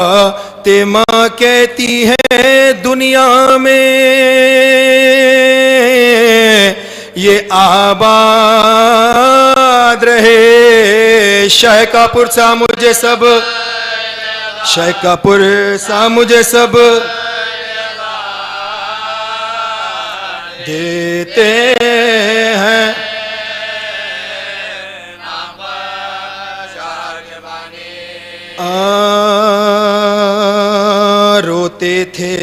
ते माँ कहती है दुनिया में ये आबाद रहे। शाहकापुर सा मुझे सब, शाहकापुर सा मुझे सब देते हैं। रोते थे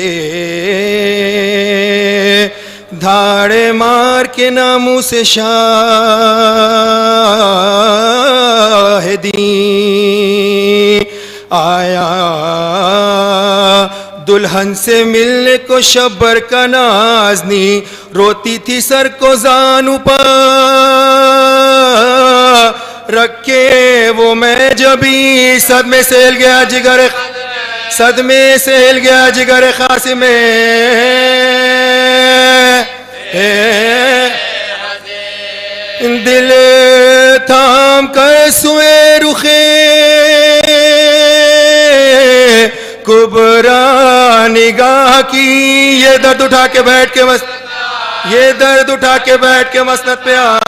धाड़े मार के नामों से शाहिदी। आया दुल्हन से मिलने को शब्बर का नाज़नी, रोती थी सर को ज़ानू पर रखे वो मैं जबी। सदमे से हिल गया जिगर, सदमे से हिल गया जिगर खासी में। दिल थाम कर सुए रुखे कुबरा निगाह की। ये दर्द उठा के बैठ के मस्त, ये दर्द उठा के बैठ के मसनद पे आ।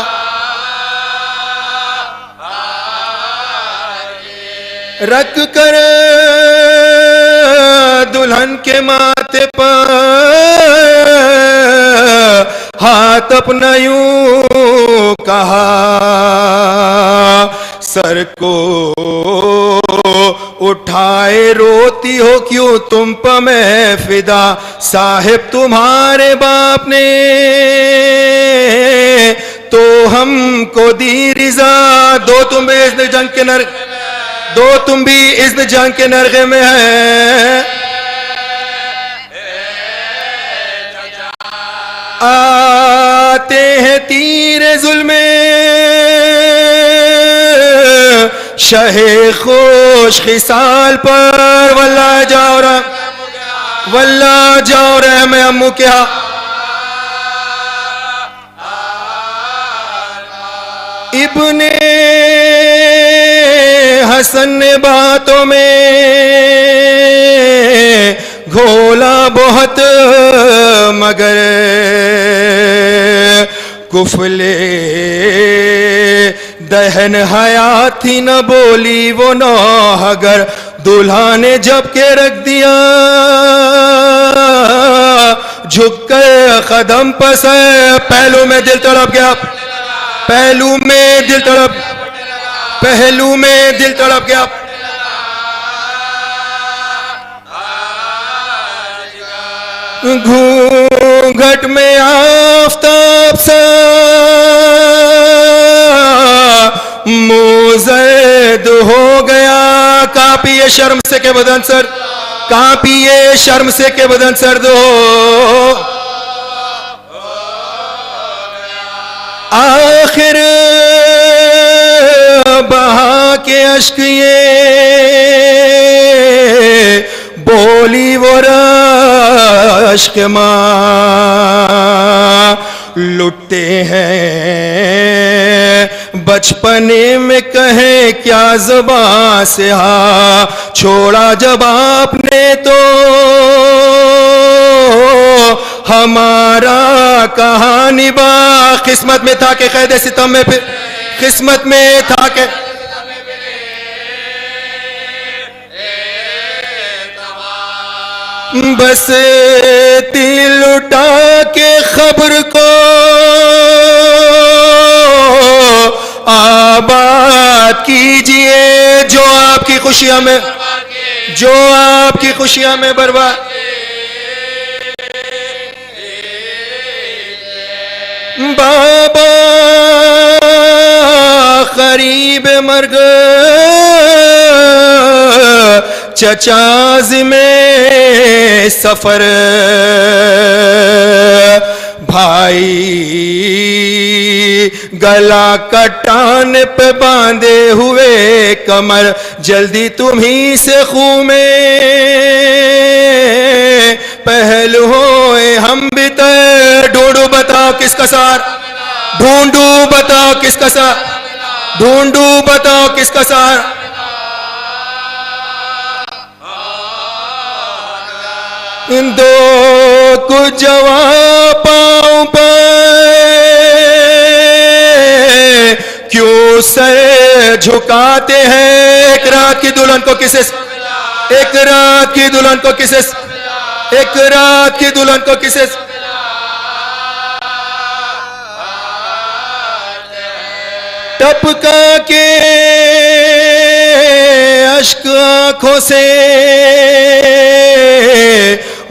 रख कर दुल्हन के माथे पर हाथ अपना यूं कहा, सर को उठाए रोती हो क्यों तुम पर मैं फिदा। साहिब तुम्हारे बाप ने तो हमको दी रिजा। दो तुम भी इस जंग के नर, दो तुम भी इस जंग के नरगे में है। आते हैं तीरे जुल्मे शहे खुश खिसाल पर। वल्ला जाओ रहा, वल्ला जाओ रहे मैं अम्मू क्या। इब्ने हसन ने बातों में घोला बहुत मगर कुफले दहन हयात थी न बोली वो नौहगर। दूल्हा ने जब के रख दिया झुक कर कदम पस, पहलू में दिल तड़प गया, पहलू में दिल तड़प, पहलू में दिल तड़प गया। घूंघट में आफताब सा मुज़द हो गया। कांपिए शर्म से के बदन सर, कांपिए शर्म से के बदन सर्द हो। आखिर बहा के अश्क ये बोली वो रश्क माँ लुटते हैं बचपने में कहे क्या ज़बां से। हा छोड़ा जब आपने तो हमारा कहानी बा। किस्मत में था कि कैद सितम में, फिर किस्मत में था कि बस दिल उठा के खबर को आबाद कीजिए। जो आपकी खुशियां में, जो आपकी खुशियां में बर्बाद। बाबा करीब मर्ग चचाज में सफर। भाई गला कटान पे बांधे हुए कमर। जल्दी तुम्ही से खूह में पहलू होए हम भी तर। ढूंढू बताओ किसका सार, ढूंढू बताओ किसका सार, ढूंढू बताओ किसका सार। दो कुछ जवाब पाँव पे क्यों सर झुकाते हैं? एक रात की दुल्हन को किसे, एक रात की दुल्हन को किसे, एक रात की दुल्हन को किसे, टपका के अश्क आंखों से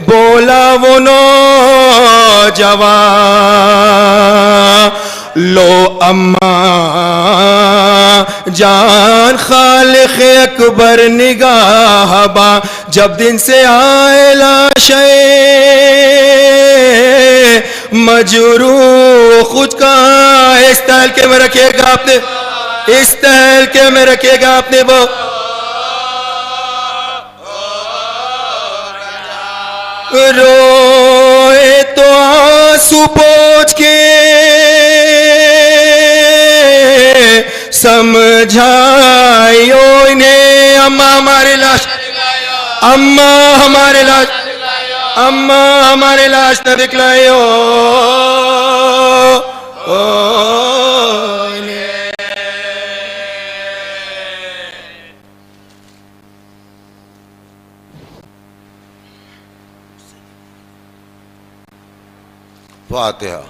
बोला वो नौजवान, लो अम्मा जान खालिक अकबर निगाहबा, जब दिन से आए लाशे मजरू खुद का। इस तहलके में रखिएगा आपने, इस तहलके में रखिएगा आपने वो रोए तो आंसू पोंछ के समझाइयो इन्हें, अम्मा हमारे लाश, अम्मा हमारे लाश, अम्मा हमारे लाश न दिखलायो। फातिहा।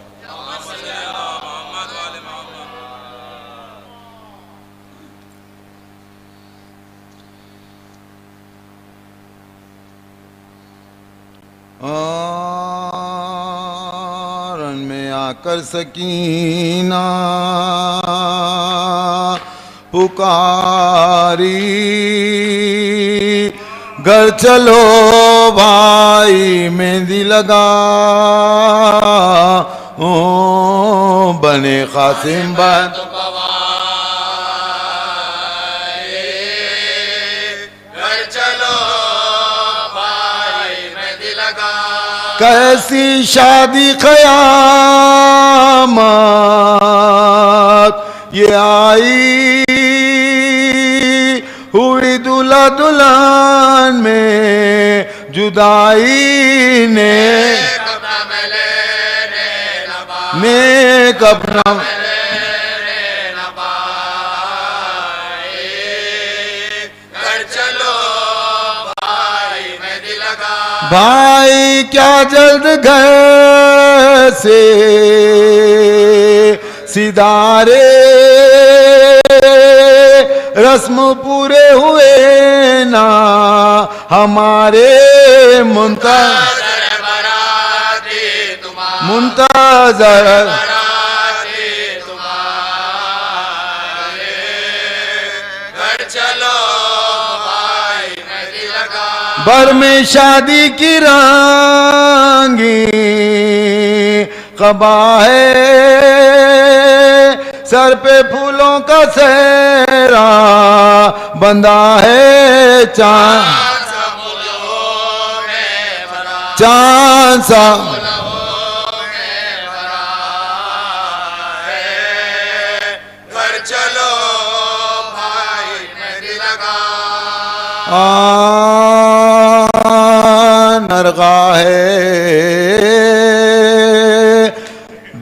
रन में आकर सकीना पुकारी, घर चलो भाई मेहंदी लगा, ओ बने कासिम बन घर चलो भाई मेहंदी लगा। कैसी शादी क़यामत ये आई, हुई दूल्हा दुल्हन में जुदाई ने अपना घर चलो भाई मेहंदी लगा। भाई क्या जल्द घर से सिदारे रस्म पूरे हुए ना हमारे, मुंतज़र घर चलो भाई मेहंदी लगा। बर में शादी की रंगी कबा है, सर पे फूलों का सेहरा बंधा है, चांद सा घर चलो भाई मेहंदी लगा। नरगा है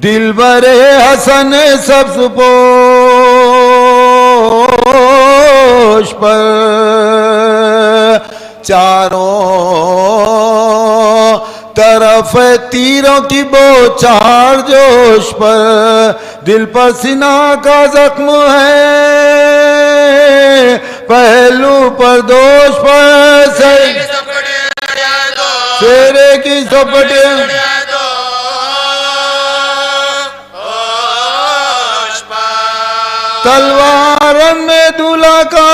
दिल बरे हसन सब्ज पोश पर, चारों तरफ तीरों की बौछार जोश पर, दिल पर सीना का जख्म है, पहलू पर दोष पर शेरे की सपटे तलवार में दूल्हा का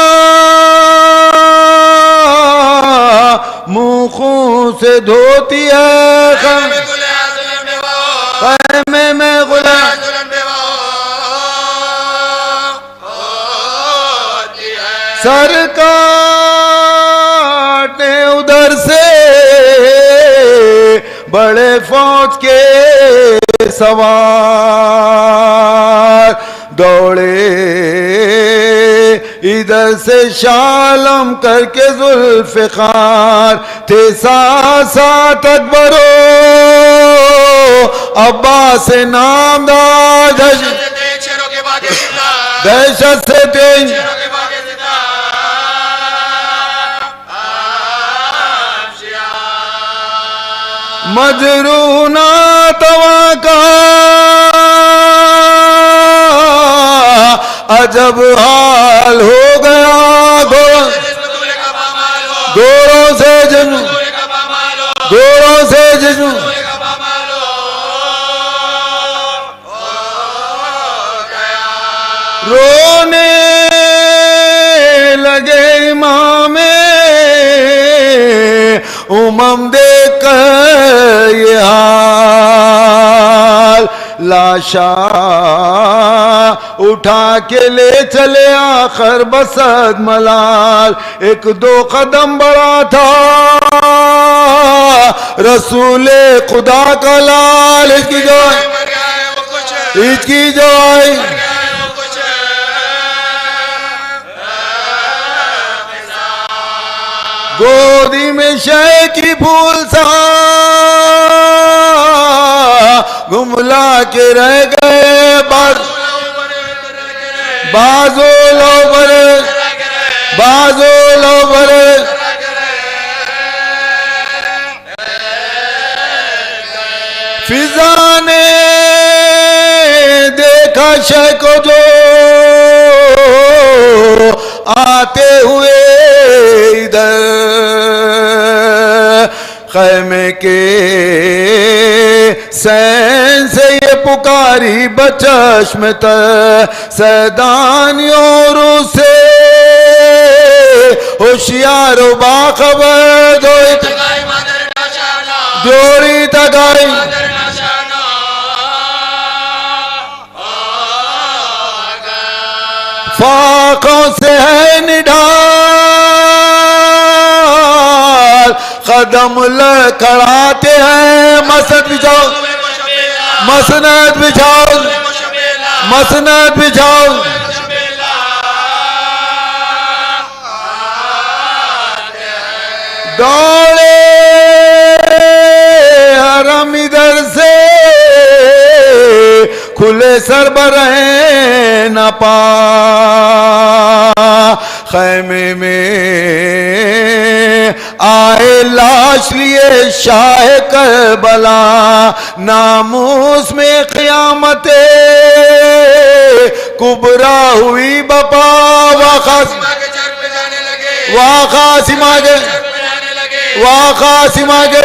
मुंह खून से धोती है, खैमे में गुलाम सरकार ने उधर से बड़े फौज के सवार दौड़े इधर से शालम करके जुल्फ़िकार थे साथ अकबरो अब्बास नामदार शेरों के बागे जिंदा दहशत से तेज शेरों के बागे जिंदा आशिया मजरूना तवा का अजब हाल हो गया गोरों से जिस्म गोरों से जिस्म रोने लगे इमाम उमम देख ये हाल लाशा उठा के ले चले आखिर बसद मलाल एक दो कदम बढ़ा था रसूले खुदा का लाल इसकी जो इसकी जो आई गोदी में शय की फूल सा गुमला के रह गए बाजो लो बरे बाजो लो बरे फिजा ने देखा शय को जो आते हुए इधर खैमे के सैन से ये पुकारी बचश्म सैदानियों से होशियारो बाखबर जोड़ी तगाई फाकों से है निढाल कदम लड़खड़ाते हैं मसनद बिछाओ मसनद बिछाओ मसनद बिछाओ दौड़े हरम इधर से खुले सर बरहे न पा खैमे में आए लाश लिए शाह करबला नामूस में क़यामत कुबरा हुई बपा वाक़ासिमा के वाक़ासिमा के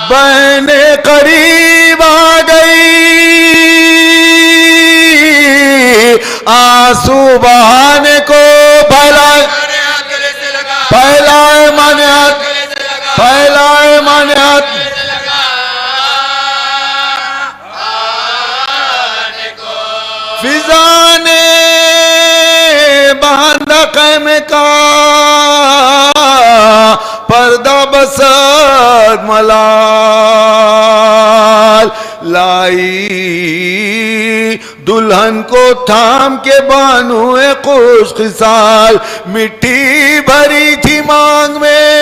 बहने करीब आ गई आंसू बहाने को फैलाए फैलाए माने हाथ फैलाए माने हाथ फिजा ने बांधा क़ैमे का पर्दा बसद मलाल लाई दुल्हन को थाम के बानुए खुश खिसाल मिट्टी भरी थी मांग में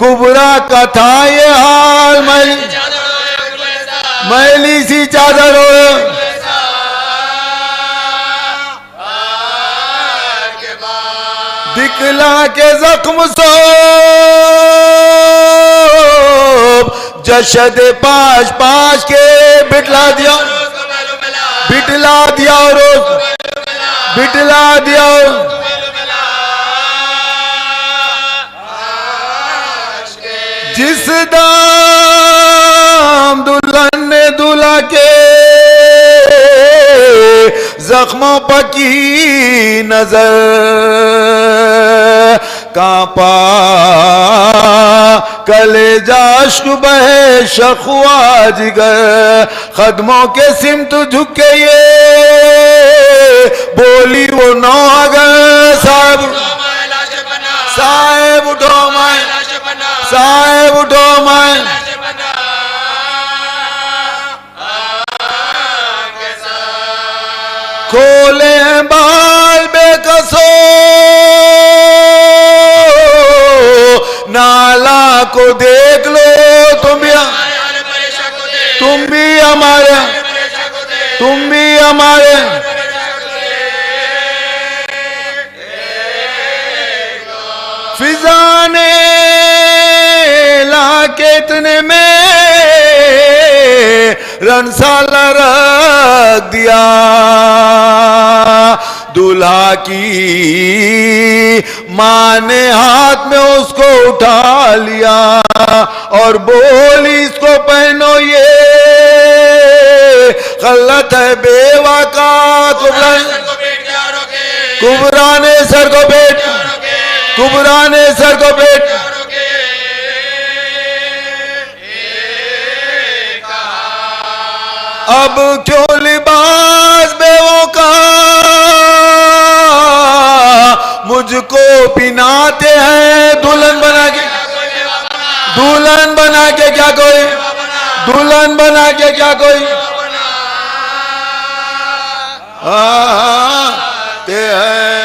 कुबरा का था ये हाल मैली सी चादर हो दिखला के जख्म सो जशद पाश पाश के बिटला दिया रोज बिटला दिया जिस दाम दुल्हन ने दूल्हा के जख्मों पर की नजर कांपा कलेजा अश्क बहे शख्वा जिगर कदमों के सिमत झुके ये बोली वो नौ अगर साहब साहेब उठो मैं साहेब उठो मैं बोले हैं बाल बेकसो, नाला को देख लो तुम भी हमारे, तुम भी हमारे। फिजा ने लाके इतने में रनसाला रख दिया, दूल्हा की माँ ने हाथ में उसको उठा लिया और बोली इसको पहनो, ये गलत है बेवा का। कुबरा ने सर को बेट, कुबरा ने सर को बेट। अब क्यों लिबास बेवों का मुझको पिनाते हैं, दुल्हन बना के, दुल्हन बना के क्या कोई, दुल्हन बना के क्या कोई आते हैं।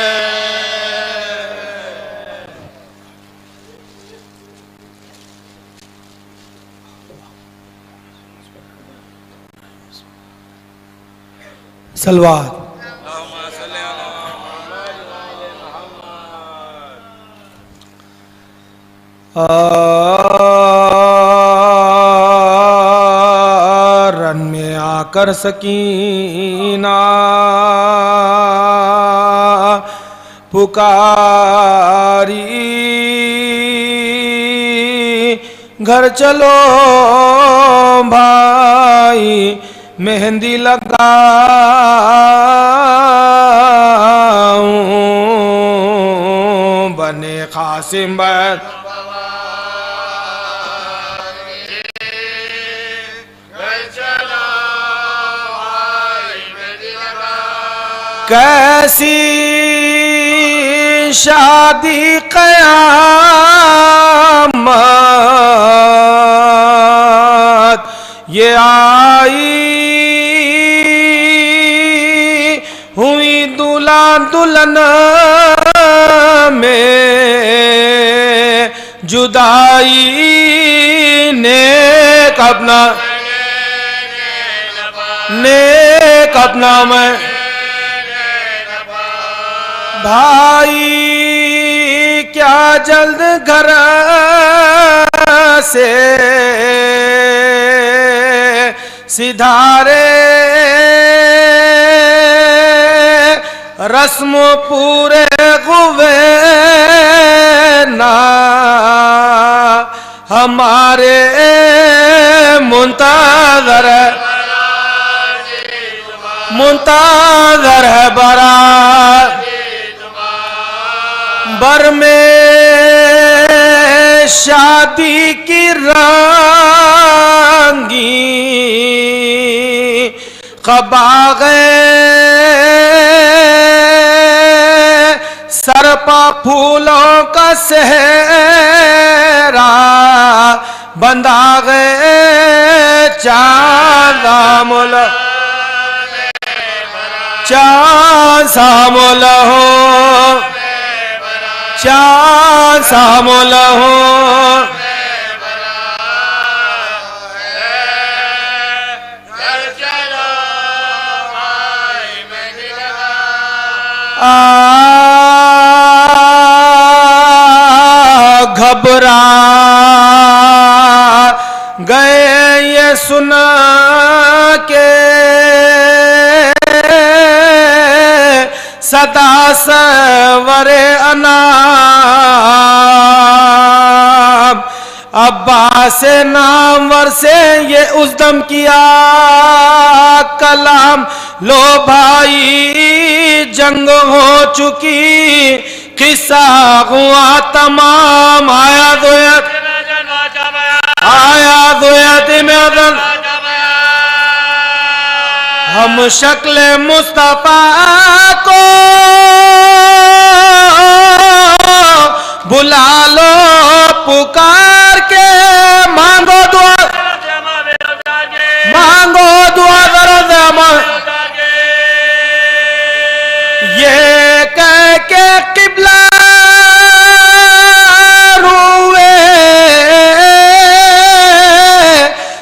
सलवात। रन में आकर सकीना पुकारी, घर चलो भाई मेहंदी लगाऊं, बने कासिम बन कैसी शादी कयामत ये आई हुई, दूल्हा दुल्हन में जुदाई, नेक अपना, नेक अपना मैं भाई क्या जल्द घर से सिधारे, रस्म पूरे हुए ना हमारे मुंतज़र मुंतज़र है बारात, बर में शादी की रंगी कबागे, सर पर फूलों का सेहरा बंधा गए, चांद सामुल, चांद सामुल हो, चांद सामुल हो, घबरा गए ये सुन के सदा सवरे अनाम, अब्बास नामवर से ये उज़्दम किया कलाम, लो भाई जंग हो चुकी किस्सा हुआ तमाम, आया दोयत में हम शक्ल मुस्तफा को बुला लो पुकार के, मांगो दुआ, मांगो दुआ दर्द ये कह के किबला रुए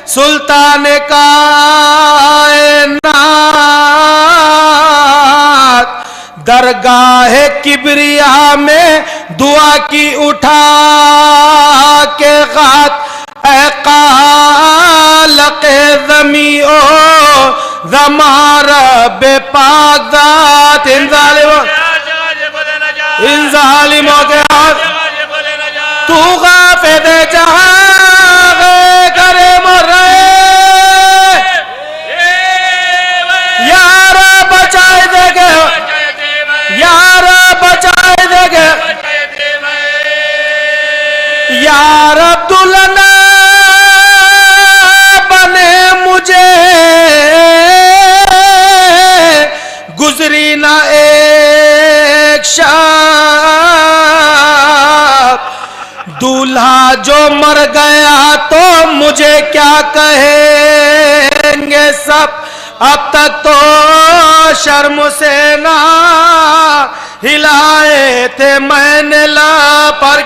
सुल्तान कायनात, दरगाह किबरिया में दुआ की उठा के गात, ऐ कालक़े ज़मी ओ ज़मारा बेपाक ज़ात, इन ज़ालिमों के हाथ तू गाफ़िल जहां करे मोरे, यार बचाए देगे, यार बचाए देगे, यार अब्दुल्ला बने मुझे गुजरी ना एक शब, दूल्हा जो मर गया तो मुझे क्या कहेंगे सब, अब तक तो शर्म से ना हिलाए थे मैंने ला, पर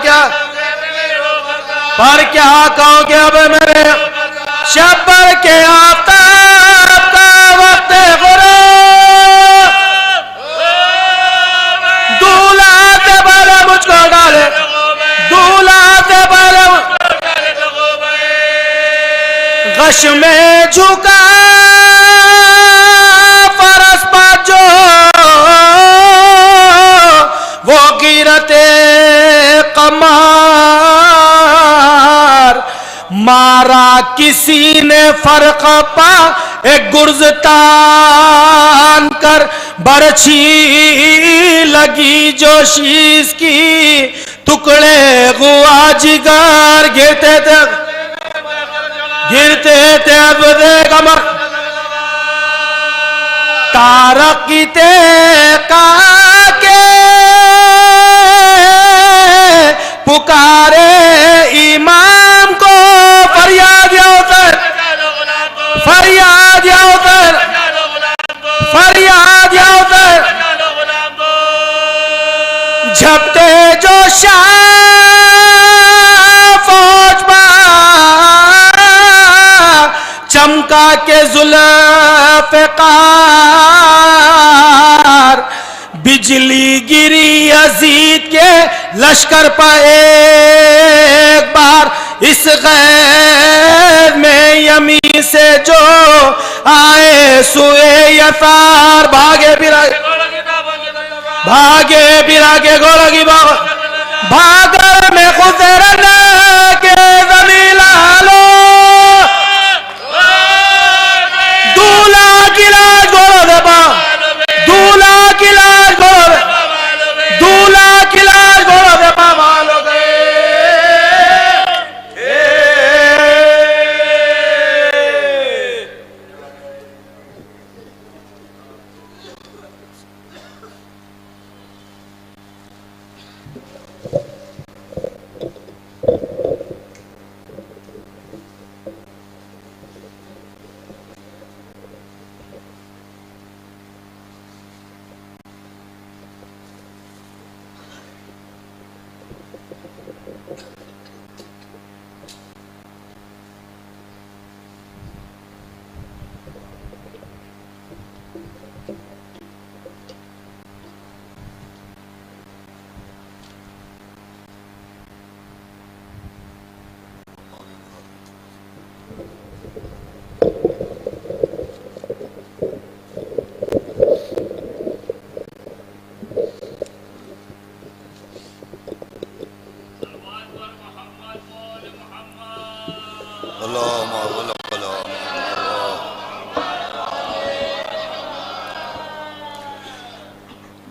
क्या कहोगे अब मेरे शब्बर के आफताब का वक्त गुरो, दूल्हा से पहले मुझको डाले, दूल्हा से पहले गश में झुका फरस पर जो वो गिरते कमार, मारा किसी ने फर्क पा एक गुर्ज तान कर, बरछी लगी जो शीश की टुकड़े गुआ जिगर, गिरते थे अब कमर, तारकी ते का के पुकारे इमाम को, फरियाद या उतर, फरियाद या उतर, फरियाद या उतर, झपटे जो शाह फौज चमका के जुल्फ़िकार, बिजली गिरी यजीद के लश्कर पर एक बार, इस गैर में यमी से जो आए सुए यसार, भागे बिरागे गोला की भागर में गुजरने के जमीला लो, दूल्हा की लाश गोलो दे पा, दूल्हा की लाश गोलो दे, दूल्हा की लाश गोलो दे पा मालो गए।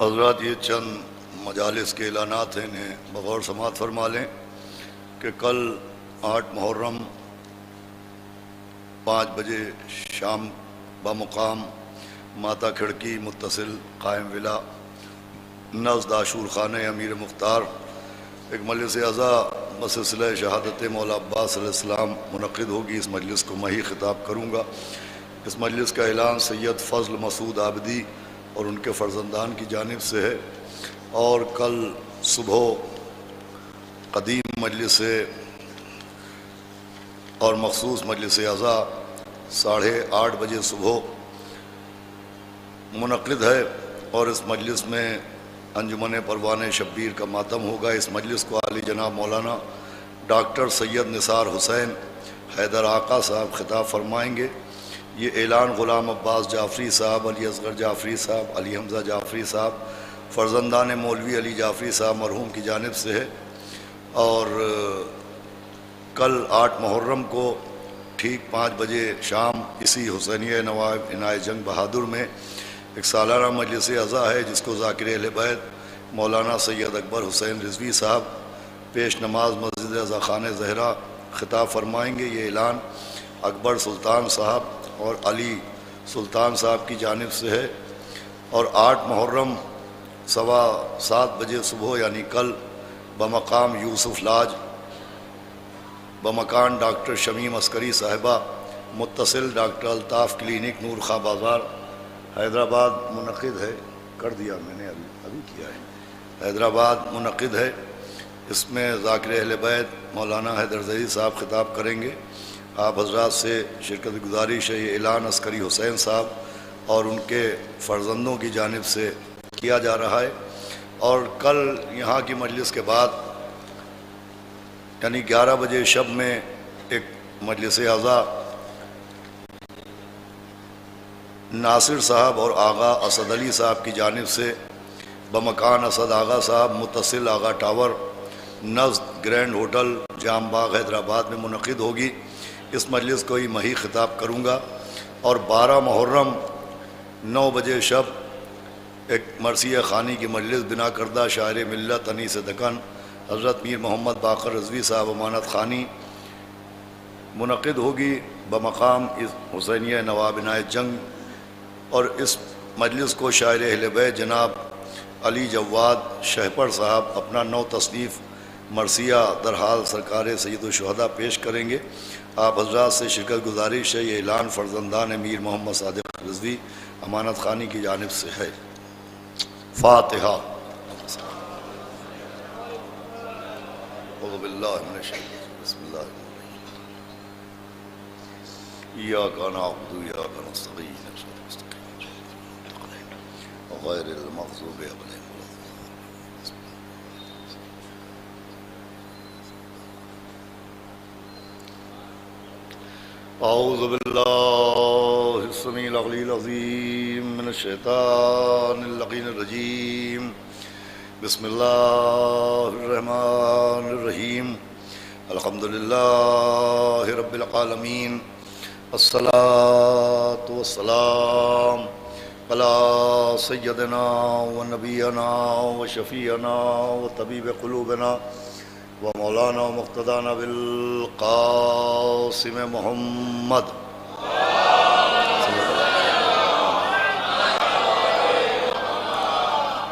हज़रात ये चंद मजालिस के ऐलानात हैं, इन्हें बग़ौर समात फरमा लें कि कल 8 मुहर्रम 5 बजे शाम बमुकाम माता खिड़की मुत्तसिल कायम विला नज़द आशूर खान अमीर मुख्तार एक मजलिस अज़ा बसिलसिला शहादत मौला अब्बास अलैहिस्सलाम मुनक़िद होगी। इस मजलिस को मैं ही ख़िताब करूँगा। इस मजलिस का ऐलान सैयद फ़ज़ल मसूद आबदी और उनके फ़र्जंदान की जानिब से है। और कल सुबह कदीम मजलिस और मखसूस मजलिस अज़ा 8:30 बजे सुबह मुनक़िद है और इस मजलिस में अंजुमन परवान शब्बीर का मातम होगा। इस मजलिस को आली जनाब मौलाना डॉक्टर सैयद निसार हुसैन हैदर आका साहब खिताब फरमाएंगे। ये ऐलान ग़ुलाम अब्बास जाफ़री साहब, अली असगर जाफ़री साहब, अली हमज़ा जाफ़री साहब, फ़र्जंदान मौलवी अली जाफ़री साहब मरहूम की जानिब से है। और कल 8 मुहर्रम को ठीक 5 बजे शाम इसी हुसैनिया नवाब इनायत जंग बहादुर में एक सालाना मजलिस अज़ा है, जिसको ज़ाकिर अहले बैत मौलाना सैयद अकबर हुसैन रिजवी साहब पेश नमाज मस्जिद अज़ा खान ज़हरा खिताब फरमाएंगे। ये ऐलान अकबर सुल्तान साहब और अली सुल्तान साहब की जानिब से है। और 8 मुहर्रम 7:15 बजे सुबह यानी कल बमकाम यूसुफ लाज बमकान डॉक्टर शमीम अस्करी साहिबा मुत्तसिल डॉक्टर अल्ताफ़ क्लिनिक नूर खां बाज़ार हैदराबाद मुनक़िद है। कर दिया मैंने, अभी किया है। हैदराबाद मुनक़िद है। इसमें ज़ाकिर अहले बैत मौलाना हैदर ज़ई साहब खिताब करेंगे। आप हज़रात से शिरकत गुजारिश है। ये ऐलान अस्करी हुसैन साहब और उनके फ़र्जंदों की जानिब से किया जा रहा है। और कल यहाँ की मजलिस के बाद यानी 11 बजे शब में एक मजलिस अज़ा नासिर साहब और आगा असद अली साहब की जानिब से बमकान असद आगा साहब मुत्तसिल आगा टावर नज़्द ग्रैंड होटल जाम बाग हैदराबाद में मुनक़िद होगी। इस मजलिस को ही मही खिताब करूँगा। और 12 मुहर्रम 9 बजे शब एक मरसिया ख़ानी की मजलिस बिना करदा शायर मिल्लत अनीस दकन हज़रत मीर मोहम्मद बाकर रज़वी साहब अमानत ख़ानी मुनक़िद होगी बमकाम इस हुसैनिया नवाब इनायत जंग। और इस मजलिस को शायर अहले बैत जनाब अली जवाद शहपर साहब अपना 9 तसनीफ़ मरसिया दरहाल सरकार सैयद शुहदा पेश करेंगे। आप हज़रात से शिरकत गुजारिश है। ये ऐलान फ़र्जंदान मीर मोहम्मद सादिक रिज़वी अमानत ख़ानी की जानिब से है। फ़ातिहा। इय्याका नअबुदु व इय्याका नस्तईन गैरिल मग़ज़ूबि अलैहिम अऊज़ु बिल्लाहि समीइल अलील अज़ीम मिनश शैतानिर लक़ीनिर रजीम बिस्मिल्लाहिर रहमानिर रहीम अल्हम्दुलिल्लाहि रब्बिल आलमीन अस्सलातु वस्सलाम अला सय्यदिना व नबियना व शफ़ीअना व तबीब क़ुलूबिना व मौलाना मुक़्तदाना बिल क़ासिम मुहम्मद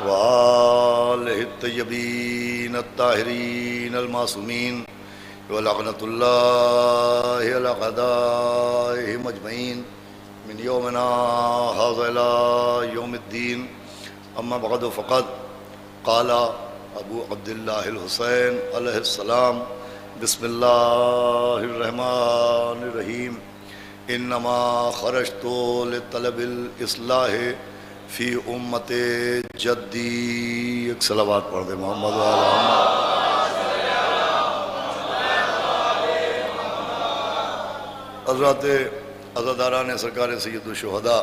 व आलिहि तय्यबीन अत्ताहिरीन अल-मासूमीन व लअनतुल्लाहि अला अअदाइहिम अजमईन मिन यौमिना हाज़ा इला यौमिद्दीन। अम्मा बअद फ़क़द क़ाला अबू अब्दिल्लाहिल हुसैन अलैहिस्सलाम बिस्मिल्लाहिर रहमानिर रहीम इन्नमा ख़रजतु लितलबिल इस्लाहि फ़ी उम्मति जद्दी। एक सलावत पढ़ दे मोहम्मद व आला हज़रत अज़ादारान सरकार सैयद शुहदा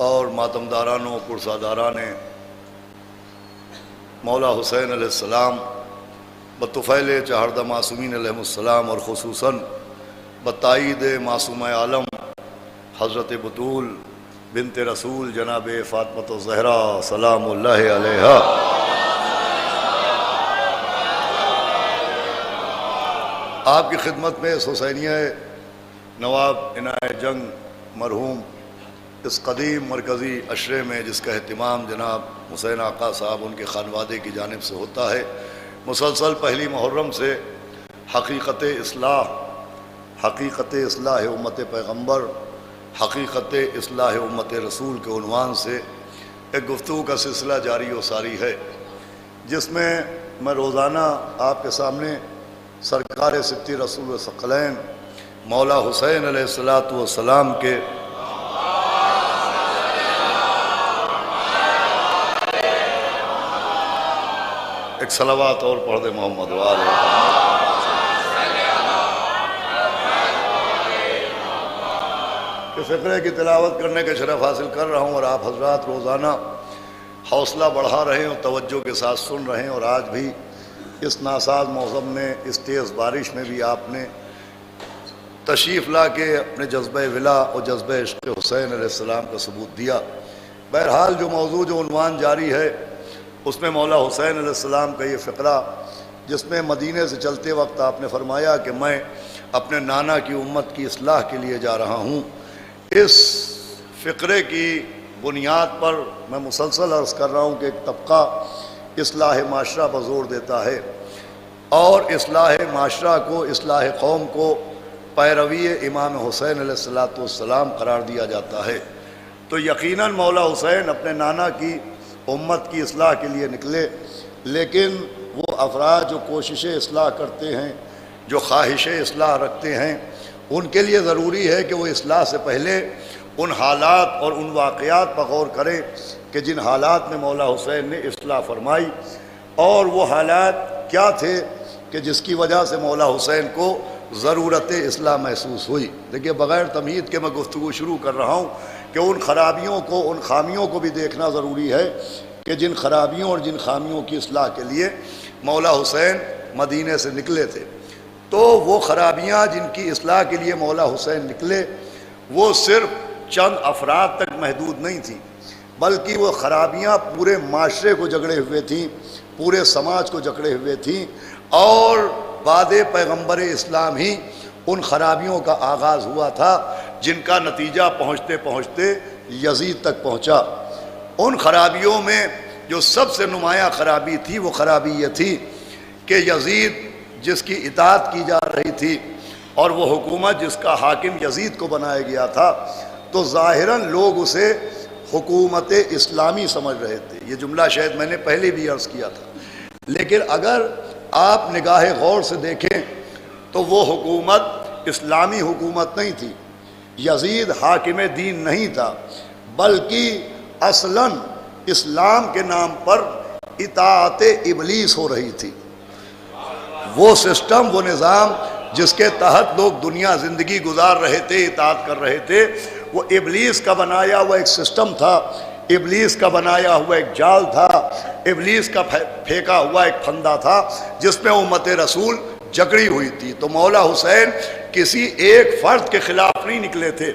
और मातमदारान व पुरसादारान मौला हुसैन अलैहिस्सलाम बतुफ़ैल चहरदा मासूमीन अलैहिमुस्सलाम और खुसूसन बताईद मासूम आलम हज़रत बतूल बिनते रसूल जनाब फ़ातिमा ज़हरा सलामुल्लाहि अलैहा आपकी खिदमत में इस हुसैनिया नवाब इनायत जंग मरहूम इस कदीम मरकज़ी अशरे में जिसका अहतमाम जनाब हुसैन आका साहब उनके खानवादे की जानिब से होता है, मुसलसल पहली मुहर्रम से हकीकत इस्लाह उम्मत पैगम्बर हकीकत इस्लाह उम्मत रसूल के उन्वान से एक गुफ्तगू का सिलसिला जारी व सारी है, जिसमें मैं रोज़ाना आपके सामने सरकार सिद्दी रसूल सकलैन मौला हुसैन अलैहिस्सलातु वस्सलाम के एक सलावात और पढ़ दे मोहम्मद वाले फ़िक्रे की तिलावत करने का शरफ हासिल कर रहा हूँ और आप हजरात रोज़ाना हौसला बढ़ा रहे हैं और तवज्जो के साथ सुन रहे हैं। और आज भी इस नासाज मौसम में, इस तेज़ बारिश में भी आपने तशरीफ़ ला के अपने जज्बे विला और जज्बे इश्क़ हुसैन अलैहिस्सलाम का सबूत दिया। बहरहाल जो मौजू जो उन्वान जारी है उसमें मौला हुसैन अलैहिस्सलाम का ये फ़िक्रा, जिसमें मदीने से चलते वक्त आपने फरमाया कि मैं अपने नाना की उम्मत की इस्लाह के लिए जा रहा हूँ। इस फ़िक्रे की बुनियाद पर मैं मुसलसल अर्ज़ कर रहा हूँ कि एक तबका इस्लाह माशरा पर ज़ोर देता है और इस्लाह माशरा को, इस्लाह कौम को पैरवी इमाम हुसैन अलैहिस्सलातु वस्सलाम करार दिया जाता है। तो यकीनन मौला हुसैन अपने नाना की उम्मत की इस्लाह के लिए निकले, लेकिन वो अफराद जो कोशिशें इस्लाह करते हैं, जो ख्वाहिशें इस्लाह रखते हैं, उनके लिए ज़रूरी है कि वो इस्लाह से पहले उन हालात और उन वाक़यात पर गौर करें कि जिन हालात में मौला हुसैन ने इस्लाह फरमाई, और वो हालात क्या थे कि जिसकी वजह से मौला हुसैन को ज़रूरत इस्लाह महसूस हुई। देखिए, बग़ैर तमहीद के मैं गुफ्तगू शुरू कर रहा हूँ कि उन ख़राबियों को, उन खामियों को भी देखना ज़रूरी है कि जिन खराबियों और जिन खामियों की इस्लाह के लिए मौला हुसैन मदीने से निकले थे, तो वो खराबियाँ जिनकी इस्लाह के लिए मौला हुसैन निकले, वो सिर्फ़ चंद अफराद तक महदूद नहीं थी, बल्कि वो खराबियाँ पूरे माशरे को जकड़े हुए थीं, पूरे समाज को जकड़े हुए थीं। और बाद पैगम्बर इस्लाम ही उन खराबियों का आगाज़ हुआ था, जिनका नतीजा पहुँचते पहुँचते यजीद तक पहुँचा। उन खराबियों में जो सबसे नुमायाँ खराबी थी, वो खराबी ये थी कि यजीद जिसकी इताअत की जा रही थी और वो हुकूमत जिसका हाकिम यजीद को बनाया गया था, तो ज़ाहिरन लोग उसे हुकूमत इस्लामी समझ रहे थे। ये जुमला शायद मैंने पहले भी अर्ज़ किया था, लेकिन अगर आप निगाह गौर से देखें तो वो हुकूमत इस्लामी हुकूमत नहीं थी। यजीद हाकिम दीन नहीं था, बल्कि असलन इस्लाम के नाम पर इताअत इबलीस हो रही थी। वो सिस्टम, वो निज़ाम जिसके तहत लोग दुनिया ज़िंदगी गुजार रहे थे, इताअत कर रहे थे, वो इबलीस का बनाया हुआ एक सिस्टम था, इबलीस का बनाया हुआ एक जाल था, इबलीस का फेंका हुआ एक फंदा था, जिसमें उम्मत रसूल जकड़ी हुई थी। तो मौला हुसैन किसी एक फ़र्द के ख़िलाफ़ नहीं निकले थे,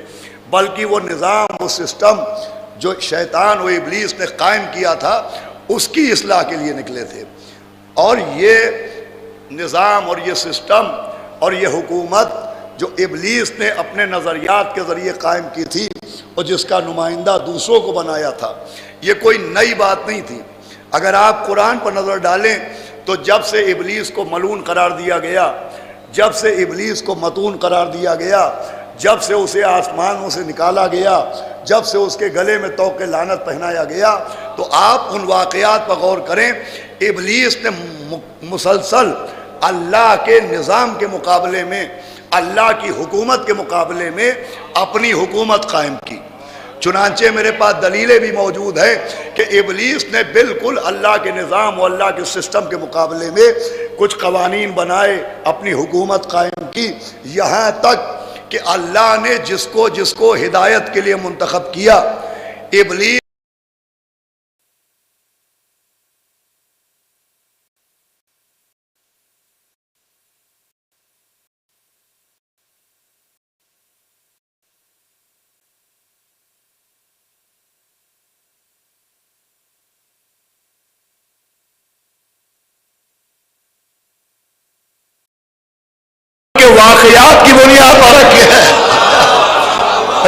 बल्कि वो निज़ाम, वो सिस्टम जो शैतान व इबलीस ने कायम किया था, उसकी इस्लाह के लिए निकले थे। और ये निज़ाम और ये सिस्टम और ये हुकूमत जो इबलीस ने अपने नज़रियात के ज़रिए कायम की थी और जिसका नुमाइंदा दूसरों को बनाया था, ये कोई नई बात नहीं थी। अगर आप कुरान पर नज़र डालें तो जब से इबलीस को मलून करार दिया गया, जब से इबलीस को मतून करार दिया गया, जब से उसे आसमानों से निकाला गया, जब से उसके गले में तौक़े लानत पहनाया गया, तो आप उन वाक़यात पर गौर करें। इबलीस ने मुसलसल अल्लाह के निज़ाम के मुकाबले में, अल्लाह की हुकूमत के मुकाबले में अपनी हुकूमत कायम की। चुनांचे मेरे पास दलीलें भी मौजूद हैं कि इबलीस ने बिल्कुल अल्लाह के निज़ाम और अल्लाह के सिस्टम के मुकाबले में कुछ कवानीन बनाए, अपनी हुकूमत कायम की। यहाँ तक कि अल्लाह ने जिसको जिसको हिदायत के लिए मुंतखब किया, इबलीस वाक़यात की बुनियाद पर रखी है।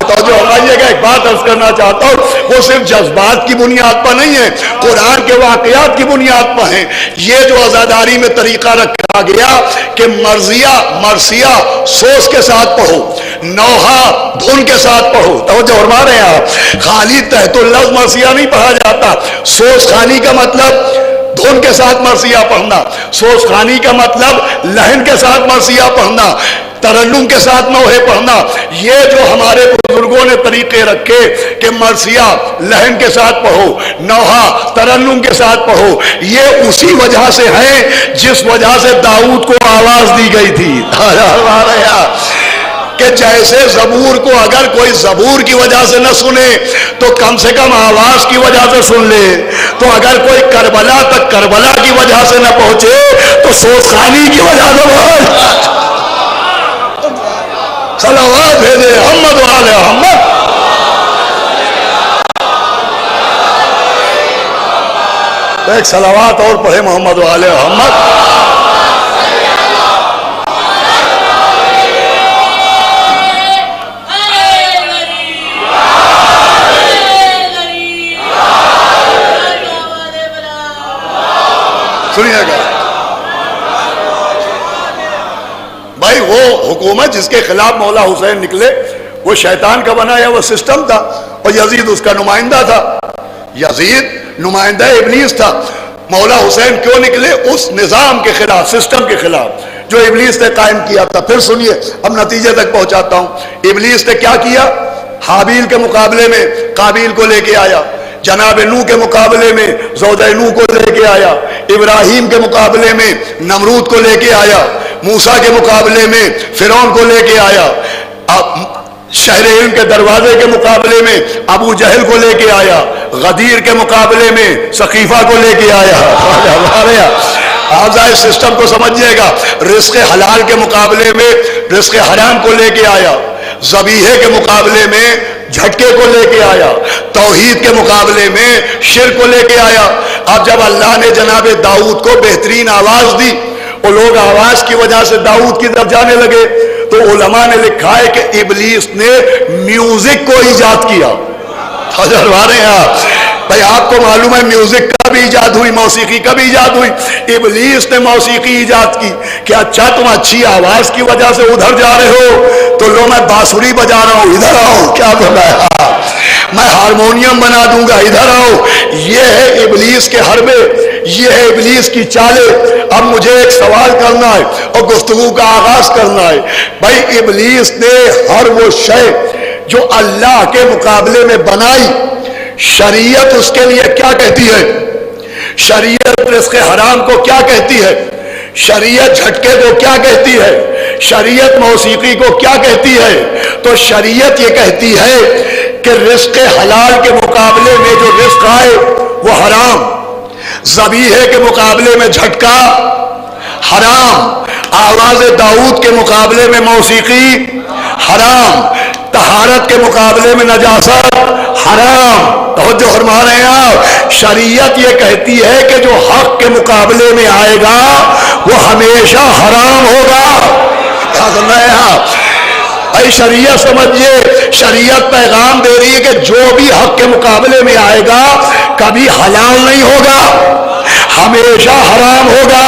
तो जो हमारी एक बात अर्ज करना चाहता हूँ, वो सिर्फ जज्बात की बुनियाद पर नहीं है, कुरान के वाकयात की बुनियाद पर है। ये जो आजादारी में तरीका रखा गया कि मरसिया सोच के साथ पढ़ो, नौहा धुन के साथ पढ़ो, तवज्जो फरमा रहे हैं आप, खाली तहतुल लफ्ज़ मरसिया नहीं पढ़ा जाता। सोच खानी का मतलब धुन के साथ मरसिया पढ़ना, सोच खानी का मतलब लहन के साथ मरसिया पढ़ना, तरन्नुम के साथ नौहे पढ़ना। ये जो हमारे बुजुर्गों ने तरीके रखे कि मरसिया लहन के साथ पढ़ो, नौहा तरन्नुम के साथ पढ़ो, ये उसी वजह से है जिस वजह से दाऊद को आवाज दी गई थी कि जैसे जबूर को अगर कोई जबूर की वजह से न सुने तो कम से कम आवाज की वजह से सुन ले, तो अगर कोई करबला तक करबला की वजह से न पहुंचे तो सोचखानी की वजह से पहुंच। सलावत भेजे मोहम्मद वाले मोहम्मद। एक सलावत और पढ़े मोहम्मद वाले मोहम्मद। सुनिएगा भाई, वो हुकूमत जिसके खिलाफ मौला हुसैन निकले वो शैतान का बनाया वो सिस्टम था और यजीद उसका नुमाइंदा था। यजीद नुमाइंदा इब्लीस था। मौला हुसैन क्यों निकले? उस निजाम के खिलाफ, सिस्टम के खिलाफ जो इब्लीस ने कायम किया था। फिर सुनिए, अब नतीजे तक पहुंचाता हूं। इब्लीस ने क्या किया? हाबील के मुकाबले में काबिल को लेके आया, जनाब नूह के मुकाबले में ज़ौजा नूह को लेके आया, इब्राहिम के मुकाबले में नमरूद को लेके आया, मूसा के मुकाबले में फिरौन को लेके आया, शहर इल्म के दरवाजे के मुकाबले में अबू जहल को लेके आया, गदीर के मुकाबले में सकीफा को लेके आया। आप जाए सिस्टम को समझिएगा। रिस्क हलाल के मुकाबले में रिस्क हराम को लेके आया, ज़बीहे के मुकाबले में झटके को लेके आया, तौहीद के मुकाबले में शिर्क को लेके आया। अब जब अल्लाह ने जनाब दाऊद को बेहतरीन आवाज दी और लोग आवाज की वजह से दाऊद की तरफ जाने लगे, तो उलमा ने लिखा है कि इब्लीस ने म्यूजिक को ईजाद किया। भाई आपको मालूम है म्यूजिक का भी ईजाद हुई, मौसीकी का भी ईजाद हुई। इब्लीस ने मौसीकी ईजाद की कि अच्छा तुम अच्छी आवाज की वजह से उधर जा रहे हो तो लो मैं बांसुरी बजा रहा हूं, इधर आओ। क्या बनाया? मैं हारमोनियम बना दूंगा, इधर आओ। ये है इब्लीस के हरबे, ये है इब्लीस की चाले। अब मुझे एक सवाल करना है और गुफ्तगू का आगाज करना है। भाई इब्लीस ने हर वो शय जो अल्लाह के मुकाबले में बनाई, शरीयत उसके लिए क्या कहती है? शरीयत रिस्क हराम को क्या कहती है? शरीयत झटके को क्या कहती है? शरीयत मौसीकी को क्या कहती है? तो शरीयत ये कहती है कि रिस्क हलाल के मुकाबले में जो रिस्क आए वो हराम, ज़बीहे के मुकाबले में झटका हराम, आवाज दाऊद के मुकाबले में मौसीकी हराम, तहारत के मुकाबले में नजासत हराम। तवज्जो फरमा रहे हैं आप। शरीयत ये कहती है कि जो हक के मुकाबले में आएगा वो हमेशा हराम होगा। क्या सुन रहे हैं आप? भाई शरीयत समझिए, शरीयत पैगाम दे रही है कि जो भी हक के मुकाबले में आएगा कभी हलाल नहीं होगा, हमेशा हराम होगा।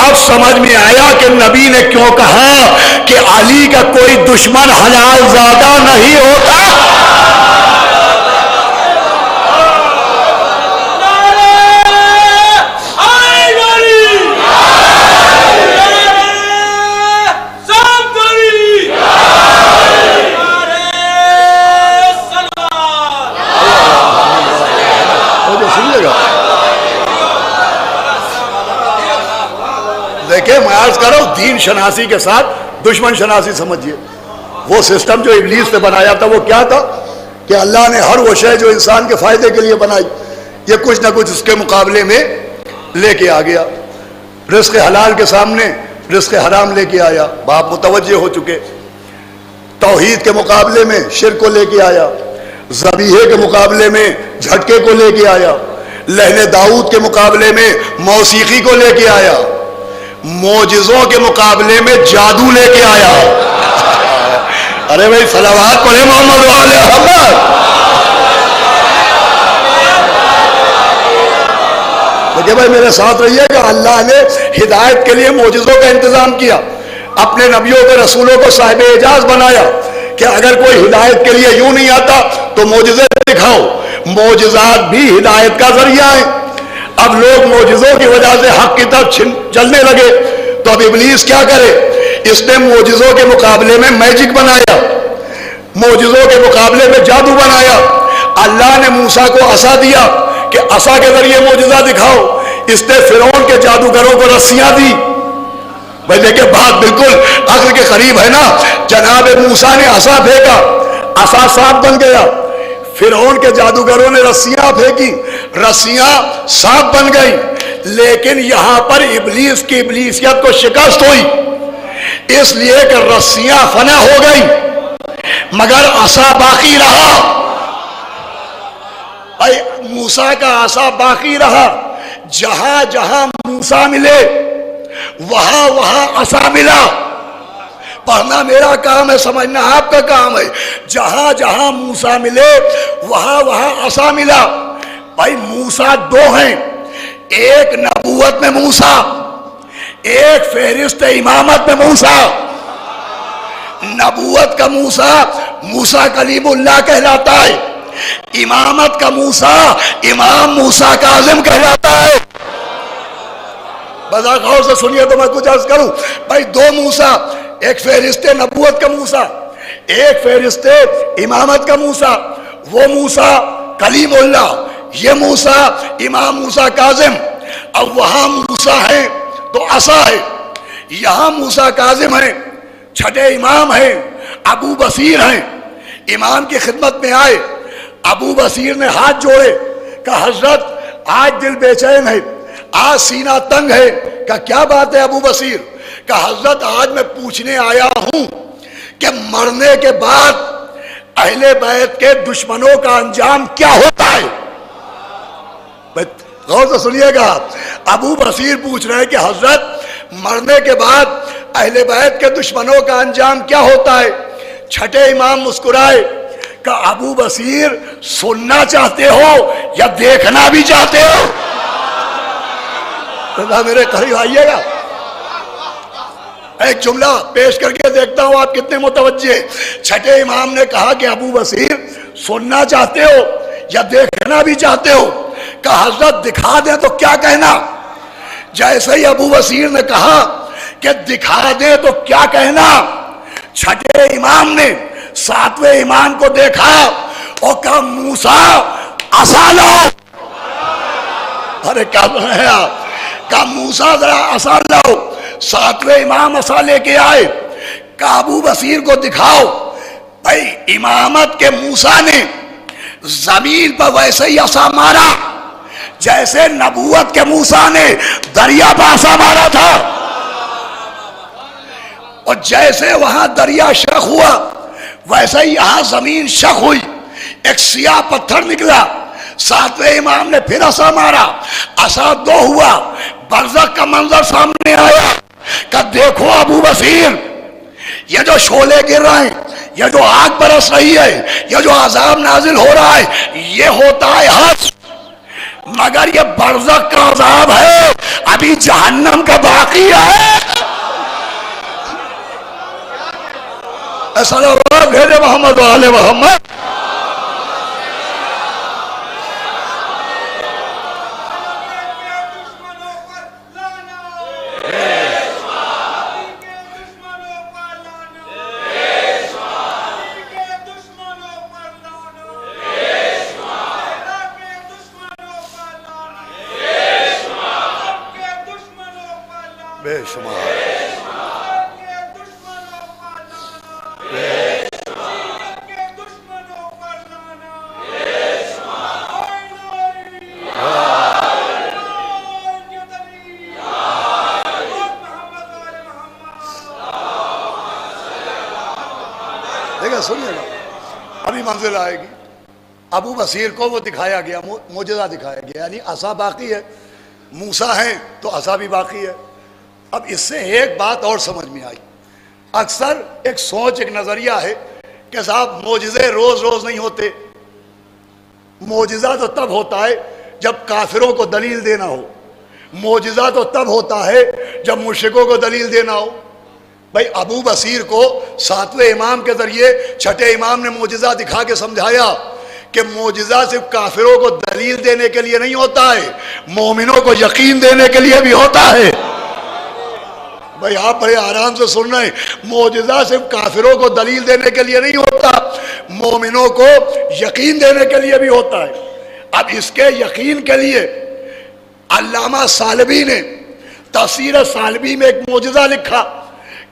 अब समझ में आया कि नबी ने क्यों कहा कि अली का कोई दुश्मन हलाल ज्यादा नहीं होता। देखिए मैं अर्ज कर रहा हूं, दीन शनासी के साथ दुश्मन शनासी समझिए। वो सिस्टम जो इब्लीस ने बनाया था वो क्या था कि अल्लाह ने हर वो शय जो इंसान के फायदे के लिए बनाई, ये कुछ ना कुछ उसके मुकाबले में लेके आ गया। रिस्क हलाल के सामने रिस्क हराम लेके आया, बाप मुतवज्जे हो चुके। तौहीद के मुकाबले में शिर्क को लेके आया, ज़बीहे के मुकाबले में झटके को लेके आया, लहने दाऊद के मुकाबले में मौसीकी को लेके आया, मोजिज़ों के मुकाबले में जादू लेके आया। अरे भाई सलावत पढ़े मोहम्मद वाले मोहम्मद। आगे भाई मेरे साथ रहिएगा। अल्लाह ने हिदायत के लिए मोजिज़ों का इंतजाम किया, अपने नबियों को रसूलों को साहिब एजाज बनाया कि अगर कोई हिदायत के लिए यूं नहीं आता तो मोजिज़े दिखाओ। मोजिज़ात भी हिदायत का जरिया है। अब लोग मोजिज़ों की वजह से हक की तरफ चलने लगे तो अब इब्लीस क्या करे, इसने मोजिज़ों के मुकाबले में मैजिक बनाया, मोजिज़ों के मुकाबले में जादू बनाया। अल्लाह ने मूसा को असा दिया कि असा के जरिए मोजिज़ा दिखाओ, इसने फिरौन के जादूगरों को रस्सियां दी। भाई देखिए बात बिल्कुल अक्ल के करीब है ना। जनाब मूसा ने असा फेंका, असा सांप बन गया। फिरौन के जादूगरों ने रस्सियां फेंकी, रस्सियां सांप बन गई। लेकिन यहां पर इब्लीस की इब्लीसियत को शिकस्त हुई, इसलिए कि रस्सियां फना हो गई मगर असा बाकी रहा। भाई मूसा का असा बाकी रहा। जहां जहां मूसा मिले वहां वहां असा मिला। पढ़ना मेरा काम है, समझना आपका काम है। जहां जहां मूसा मिले वहां वहां असा मिला। भाई मूसा दो हैं, एक नबूवत में मूसा, एक फेरिस्त इमामत में मूसा। नबूवत का मूसा मूसा कलीमुल्लाह कहलाता है, इमामत का मूसा इमाम मूसा काज़िम कहलाता है। बड़ा गौर से सुनिए तो मैं कुछ अर्ज करूं। भाई दो मूसा, एक फेरिस्ते नबूवत का मूसा, एक फेरिस्ते इमामत का मूसा। वो मूसा कलीमुल्लाह, ये मूसा इमाम मूसा काज़िम। अब वहां मूसा है तो असा है, यहां मूसा काज़िम है, छठे इमाम है, अबू बसीर हैं। इमाम की खिदमत में आए, अबू बसीर ने हाथ जोड़े, कहा हजरत आज दिल बेचैन है, आज सीना तंग है। कहा क्या बात है अबू बसीर? कहा हजरत आज मैं पूछने आया हूं कि मरने के बाद अहले बैत के दुश्मनों का अंजाम क्या होता है। गौर से सुनिएगा, अबू बसीर पूछ रहे हैं कि हजरत मरने के बाद अहले बैत के दुश्मनों का अंजाम क्या होता है। छठे इमाम मुस्कुराए, का अबू बसीर सुनना चाहते हो या देखना भी चाहते हो? तो मेरे करीब आइएगा, एक जुमला पेश करके देखता हूं आप कितने मुतवज्जे। छठे इमाम ने कहा कि अबू बसीर सुनना चाहते हो या देखना भी चाहते हो? कहा हजरत दिखा दे तो क्या कहना। जैसे ही अबू बसीर ने कहा कि दिखा दे तो क्या कहना, छठे इमाम ने सातवें इमाम को देखा और कहा मूसा असा लाओ। अरे क्या है आप? कहा मूसा जरा असा लाओ। सातवें इमाम असा लेके आए, कहा अबू बसीर को दिखाओ। भाई इमामत के मूसा ने जमीन पर वैसे ही असा मारा जैसे नबूवत के मूसा ने दरिया पर असा मारा था। और जैसे वहां दरिया शक हुआ वैसे ही यहां जमीन शक हुई, एक सियाह पत्थर निकला। सातवें इमाम ने फिर असा मारा, असा दो हुआ, बरज़ख का मंजर सामने आया। कहा देखो अबू बसीर, ये जो शोले गिर रहे हैं, ये जो आग बरस रही है, ये जो अजाब नाजिल हो रहा है, ये होता है हज, मगर ये बरज़ख का अजाब है, अभी जहन्नम का बाकी है। सल्लल्लाहु अलैहि मोहम्मद वाले मोहम्मद। बेशुमार देखा, सुनिएगा अभी मंजिल आएगी। अबू बसीर को वो दिखाया गया, मोजज़ा दिखाया गया, यानी असा बाकी है। मूसा है तो असा भी बाकी है। अब इससे एक बात और समझ में आई। अक्सर एक सोच, एक नजरिया है कि साहब मोजिज़े रोज रोज नहीं होते। मोजिज़ा तो तब होता है जब काफिरों को दलील देना हो, मोजिजा तो तब होता है जब मुश्रिकों को दलील देना हो। भाई अबू बसीर को 7वें इमाम के जरिए 6ठे इमाम ने मोजिजा दिखा के समझाया कि मोजिजा सिर्फ काफिरों को दलील देने के लिए नहीं होता है, मोमिनों को यकीन देने के लिए भी होता है। भाई आप बड़े आराम से सुन रहे हैं, मोजिजा सिर्फ काफिरों को दलील देने के लिए नहीं होता, मोमिनों को यकीन देने के लिए भी होता है। अब इसके यकीन के लिए अल्लामा सालबी ने तफसीर सालबी में एक मोजिजा लिखा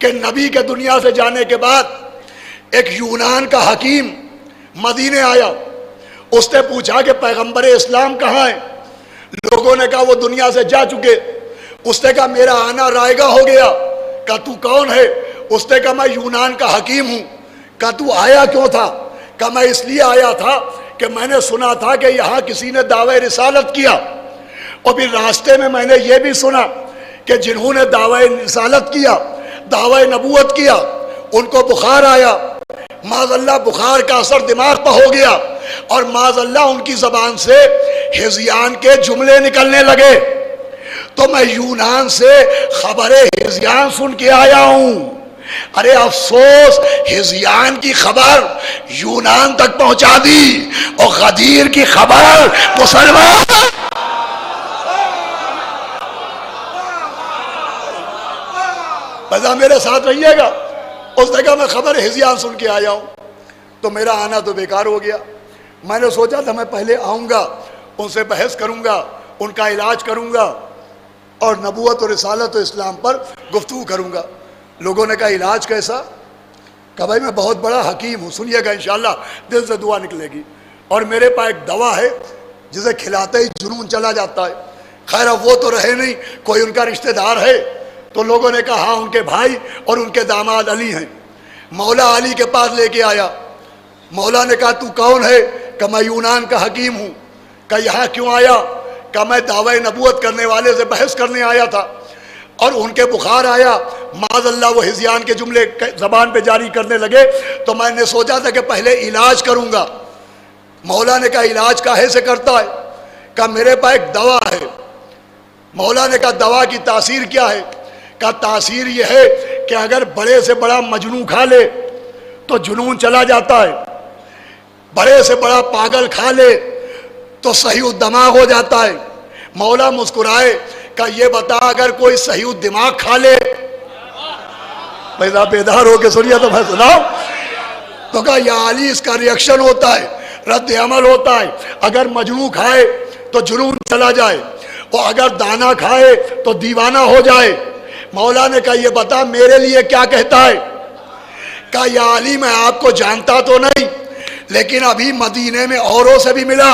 कि नबी के दुनिया से जाने के बाद एक यूनान का हकीम मदीने आया। उसने पूछा कि पैगंबर इस्लाम कहाँ है? लोगों ने कहा वो दुनिया से जा चुके। उसने कहा मेरा आना रायगा हो गया। कहा तू कौन है? उसने कहा मैं यूनान का हकीम हूँ। कहा तू आया क्यों था? कहा मैं इसलिए आया था कि मैंने सुना था कि यहाँ किसी ने दावे रिसालत किया, और फिर रास्ते में मैंने ये भी सुना कि जिन्होंने दावे रिसालत किया, दावे नबूवत किया, उनको बुखार आया। माज़अल्लाह बुखार का असर दिमाग पर हो गया और माज़अल्लाह उनकी ज़बान से हिज़यान के जुमले निकलने लगे। तो मैं यूनान से खबरें हिज़यान सुन के आया हूँ। अरे अफसोस, हिज़यान की खबर यूनान तक पहुंचा दी और गदीर की खबर मुसलमान। बजा मेरे साथ रहिएगा। उसने कहा मैं खबर हिज़यान सुन के आया हूँ। तो मेरा आना तो बेकार हो गया। मैंने सोचा था मैं पहले आऊँगा, उनसे बहस करूँगा, उनका इलाज करूँगा और नबूवत और रिसालत और इस्लाम पर गुफ्तगू करूँगा। लोगों ने कहा इलाज कैसा? कहा भाई मैं बहुत बड़ा हकीम हूँ, सुनिएगा इंशाल्लाह दिल से दुआ निकलेगी। और मेरे पास एक दवा है जिसे खिलाते ही जुनून चला जाता है। खैर अब वो तो रहे नहीं, कोई उनका रिश्तेदार है। तो लोगों ने कहा हाँ उनके भाई और उनके दामाद अली हैं। मौला अली के पास लेके आया। मौला ने कहा तू कौन है? कहा मैं यूनान का हकीम हूँ। कहा यहाँ क्यों आया? कहा मैं दावे नबूवत करने वाले से बहस करने आया था और उनके बुखार आया। माज़अल्लाह वो हिज़यान के जुमले ज़बान पे जारी करने लगे, तो मैंने सोचा था कि पहले इलाज करूँगा। मौला ने कहा इलाज काहे से करता है? कहा मेरे पास एक दवा है। मौला ने कहा दवा की तासीर क्या है? कहा तासीर यह है कि अगर बड़े से बड़ा मजनू खा ले तो जुनून चला जाता है, बड़े से बड़ा पागल खा ले तो सही दिमाग हो जाता है। मौला मुस्कुराए, का ये बता अगर कोई सही दिमाग खा ले? पैदा बेदार होके सुनिए तो मैं सुनाऊं। तो कहा या अली इसका रिएक्शन होता है, रद्द अमल होता है। अगर मजनू खाए तो जुनून चला जाए और अगर दाना खाए तो दीवाना हो जाए। मौला ने कहा ये बता मेरे लिए क्या कहता है? कहा या अली मैं आपको जानता तो नहीं, लेकिन अभी मदीने में औरों से भी मिला,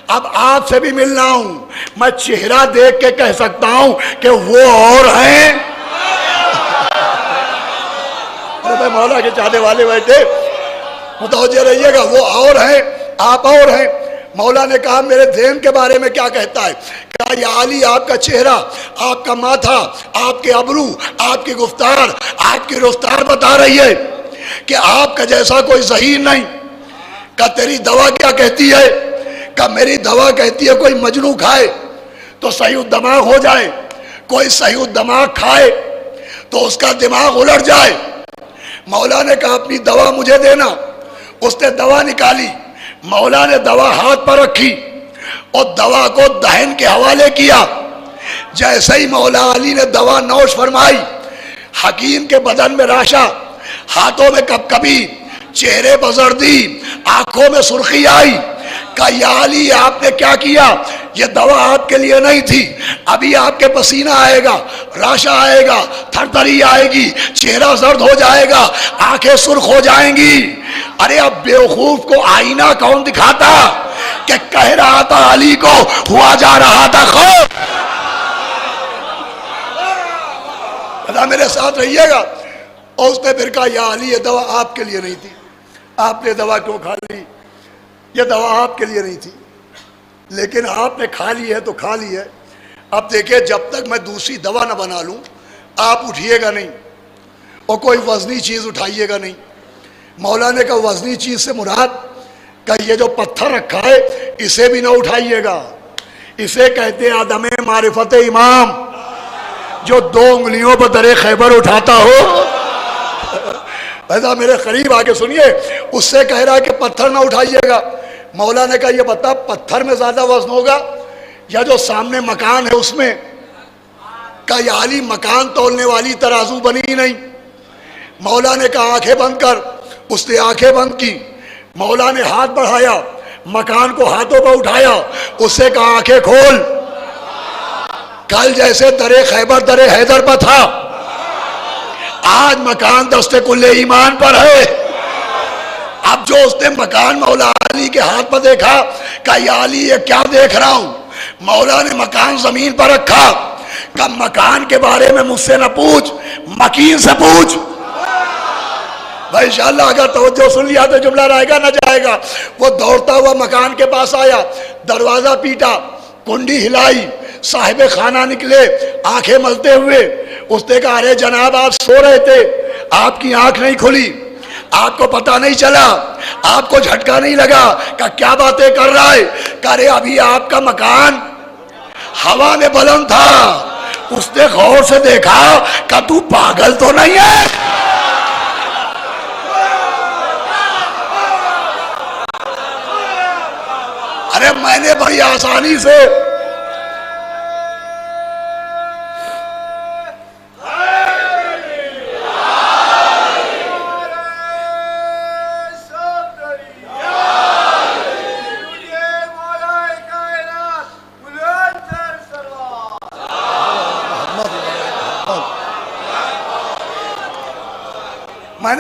अब आपसे भी मिलना हूं। मैं चेहरा देख के कह सकता हूं कि वो और हैं। अरे मौला के चाहने वाले बैठे, मुतवज्जह रहिएगा, वो और हैं, आप और हैं। मौला ने कहा मेरे ज़हन के बारे में क्या कहता है? कहा या अली आपका चेहरा, आपका माथा, आपके अबरू, आपकी गुफ्तार, आपकी रफ्तार बता रही है कि आपका जैसा कोई ज़हीन नहीं। कहा तेरी दवा क्या कहती है? कहा मेरी दवा कहती है कोई मजनू खाए तो सही दिमाग हो जाए, कोई सही दिमाग खाए तो उसका दिमाग उलट जाए। मौला ने कहा अपनी दवा मुझे देना। उसने दवा निकाली। मौला ने दवा हाथ पर रखी और दवा को दहन के हवाले किया। जैसे ही मौला अली ने दवा नौश फरमाई, हकीम के बदन में राशा, हाथों में कपकपी, चेहरे पर जर्दी, आंखों में सुर्खी आई। कहा या अली आपने क्या किया? ये दवा आपके लिए नहीं थी, अभी आपके पसीना आएगा, राशा आएगा, थरथरी आएगी, चेहरा जर्द हो जाएगा, आंखें सुर्ख हो जाएंगी। अरे अब बेवकूफ को आईना कौन दिखाता कि कह रहा था अली को हुआ जा रहा था खौफ। मेरे साथ रहिएगा। और उसने फिर कहा या अली ये दवा आपके लिए नहीं थी, आपने दवा क्यों खा ली? ये दवा आपके लिए नहीं थी, लेकिन आपने खा ली है तो खा ली है। अब देखिए जब तक मैं दूसरी दवा ना बना लूं आप उठिएगा नहीं और कोई वजनी चीज़ उठाइएगा नहीं। मौला ने कहा वजनी चीज़ से मुराद का ये जो पत्थर रखा है इसे भी ना उठाइएगा, इसे कहते हैं आदम मारिफत इमाम, जो 2 उंगलियों पर दरे खैबर उठाता हो। ऐसा मेरे करीब आके सुनिए, उससे कह रहा है कि पत्थर ना उठाइएगा। मौला ने कहा, ये बता पत्थर में ज्यादा वजन होगा या जो सामने मकान है उसमें? का याली मकान तोलने वाली तराजू बनी ही नहीं। मौला ने कहा आंखें बंद कर, उसने आंखें बंद की। मौला ने हाथ बढ़ाया, मकान को हाथों पर उठाया, उससे कहा आंखें खोल। कल जैसे दरे खैबर दरे हैदर पर था, आज मकान दस्ते कुल्ले ईमान पर है। अब जो उसने मकान मौला अली के हाथ पर देखा, कहा या अली ये क्या देख रहा हूं? मौला ने मकान जमीन पर रखा, कहा मकान के बारे में मुझसे न पूछ, मकीन से पूछ। भाई इंशाअल्लाह अगर तवज्जो सुन लिया तो जुमला रहेगा ना जाएगा। वो दौड़ता हुआ मकान के पास आया, दरवाजा पीटा, कुंडी हिलाई, साहिब खाना निकले आंखें मलते हुए। उसने कहा अरे जनाब आप सो रहे थे, आपकी आंख नहीं खुली, आपको पता नहीं चला, आपको झटका नहीं लगा। का क्या बातें कर रहा है? कह रहे अभी आपका मकान हवा में बुलंद था। उसने गौर से देखा, का तू पागल तो नहीं है? अरे मैंने बड़ी आसानी से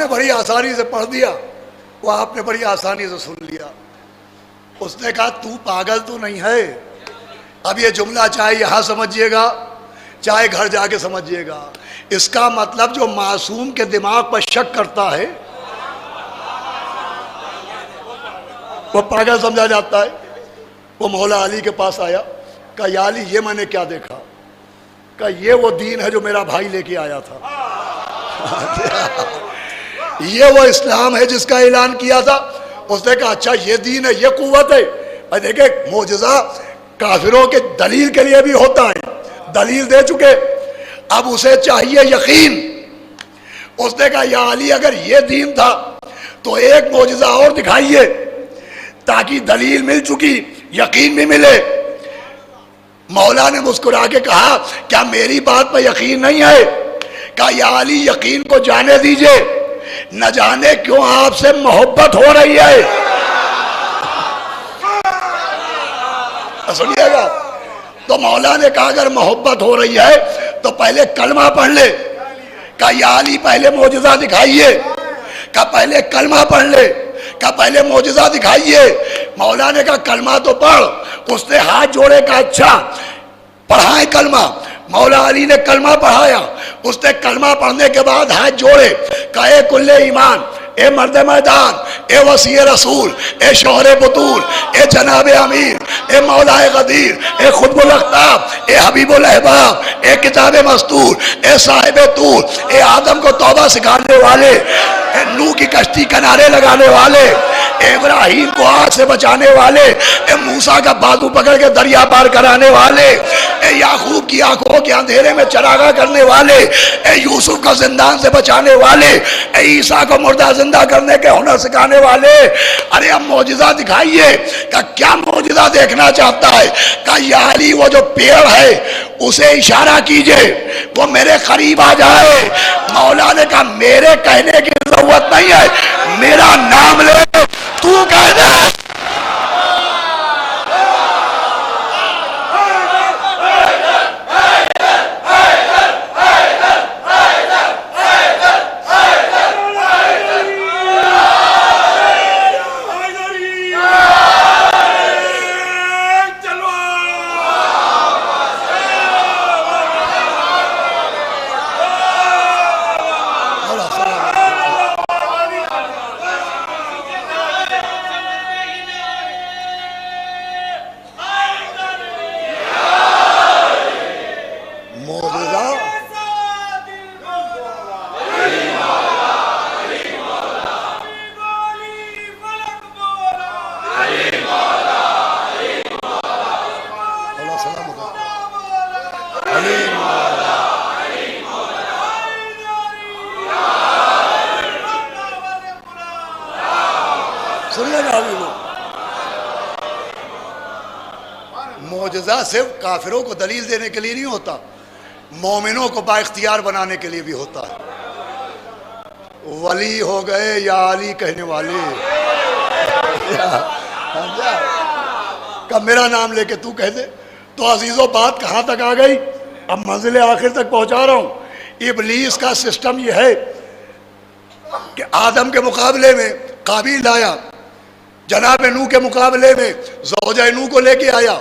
बड़ी आसानी से पढ़ दिया, वो आपने बड़ी आसानी से सुन लिया। उसने कहा तू पागल तो नहीं है? अब ये जुमला चाहे यहां समझिएगा चाहे घर जाके समझिएगा, इसका मतलब जो मासूम के दिमाग पर शक करता है वो पागल समझा जाता है। वो मौला अली के पास आया, कहा या अली ये मैंने क्या देखा? कहा ये वो दीन है जो मेरा भाई लेके आया था। ये वो इस्लाम है जिसका ऐलान किया था। उसने कहा अच्छा ये दीन है, ये कुव्वत है। भाई देखे मोजज़ा काफिरों के दलील के लिए भी होता है, दलील दे चुके, अब उसे चाहिए यकीन। उसने कहा या अली अगर ये दीन था तो एक मोजज़ा और दिखाइए ताकि दलील मिल चुकी यकीन भी मिले। मौला ने मुस्कुरा के कहा क्या मेरी बात पर यकीन नहीं है? कहा या अली यकीन को जाने दीजिए, न जाने क्यों आपसे मोहब्बत हो रही है। सुनिएगा, तो मौला ने कहा अगर मोहब्बत हो रही है तो पहले कलमा पढ़ ले। कहा या अली पहले मोजज़ा दिखाइए। कहा पहले कलमा पढ़ ले। कहा पहले मोजज़ा दिखाइए। मौला ने कहा कलमा तो पढ़। उसने हाथ जोड़े, कहा अच्छा पढ़ाए कलमा। मौला अली ने कलमा पढ़ाया। उसने कलमा पढ़ने के बाद हाथ जोड़े, कहे कुल्ले ईमान, ए मर्द मैदान, ए वसी रसूल, ए शोहरे बुतूल, ए जनाब अमीर, ए मौलाए गदीर, ए खुतबुल अख्ताब, ए हबीबुल अहबाब, ए किताब मस्तूर, ए साहिब तूर, ए आदम को तौबा सिखाने वाले, ए नूह की कश्ती किनारे लगाने वाले, ए इब्राहिम को आग से बचाने वाले, ए मूसा का बाजू पकड़ के दरिया पार कराने वाले, ए याकूब की आंखों के अंधेरे में चरागा करने वाले, ए यूसुफ को जिंदान से बचाने वाले, ए ईसा को मुर्दा जिंदा करने के हुनर सिखाने वाले। अरे अब मौजिजा दिखाइए। का क्या मौजिजा देखना चाहता है? का या अली वो जो पेड़ है उसे इशारा कीजिए, वो मेरे करीब आ जाए। मौला ने कहा मेरे कहने की जरूरत नहीं है, मेरा नाम ले, तू कह दे। मुआवजा सिर्फ काफिरों को दलील देने के लिए नहीं होता, मोमिनों को बाइख्तियार बनाने के लिए भी होता है। वली हो गए या अली कहने वाले, कब मेरा नाम लेके तू कह दे। तो अजीजों, बात कहां तक आ गई? अब मंजिल आखिर तक पहुंचा रहा हूं। इबलीस का सिस्टम यह है कि आदम के मुकाबले में काबिल आया, जनाब नूह के मुकाबले में ज़ौजा नूह को लेके आया।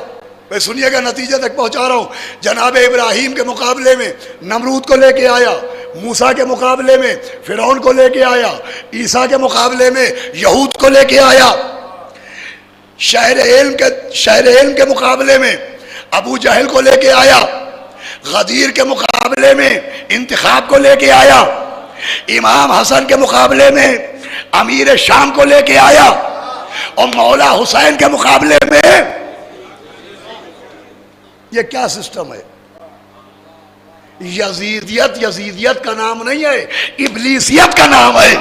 मैं सुनिएगा, नतीजे तक पहुंचा रहा हूं। जनाब इब्राहीम के मुकाबले में नमरूद को लेके आया, मूसा के मुकाबले में फिरौन को लेके आया, ईसा के मुकाबले में यहूद को लेके आया, शहर इल्म के मुकाबले में अबू जहल को लेके आया, गदीर के मुकाबले में इंतखाब को लेके आया, इमाम हसन के मुकाबले में अमीर शाम को लेके आया, और मौला हुसैन के मुकाबले में। ये क्या सिस्टम है? यजीदियत का नाम नहीं है, इब्लीसियत का नाम है।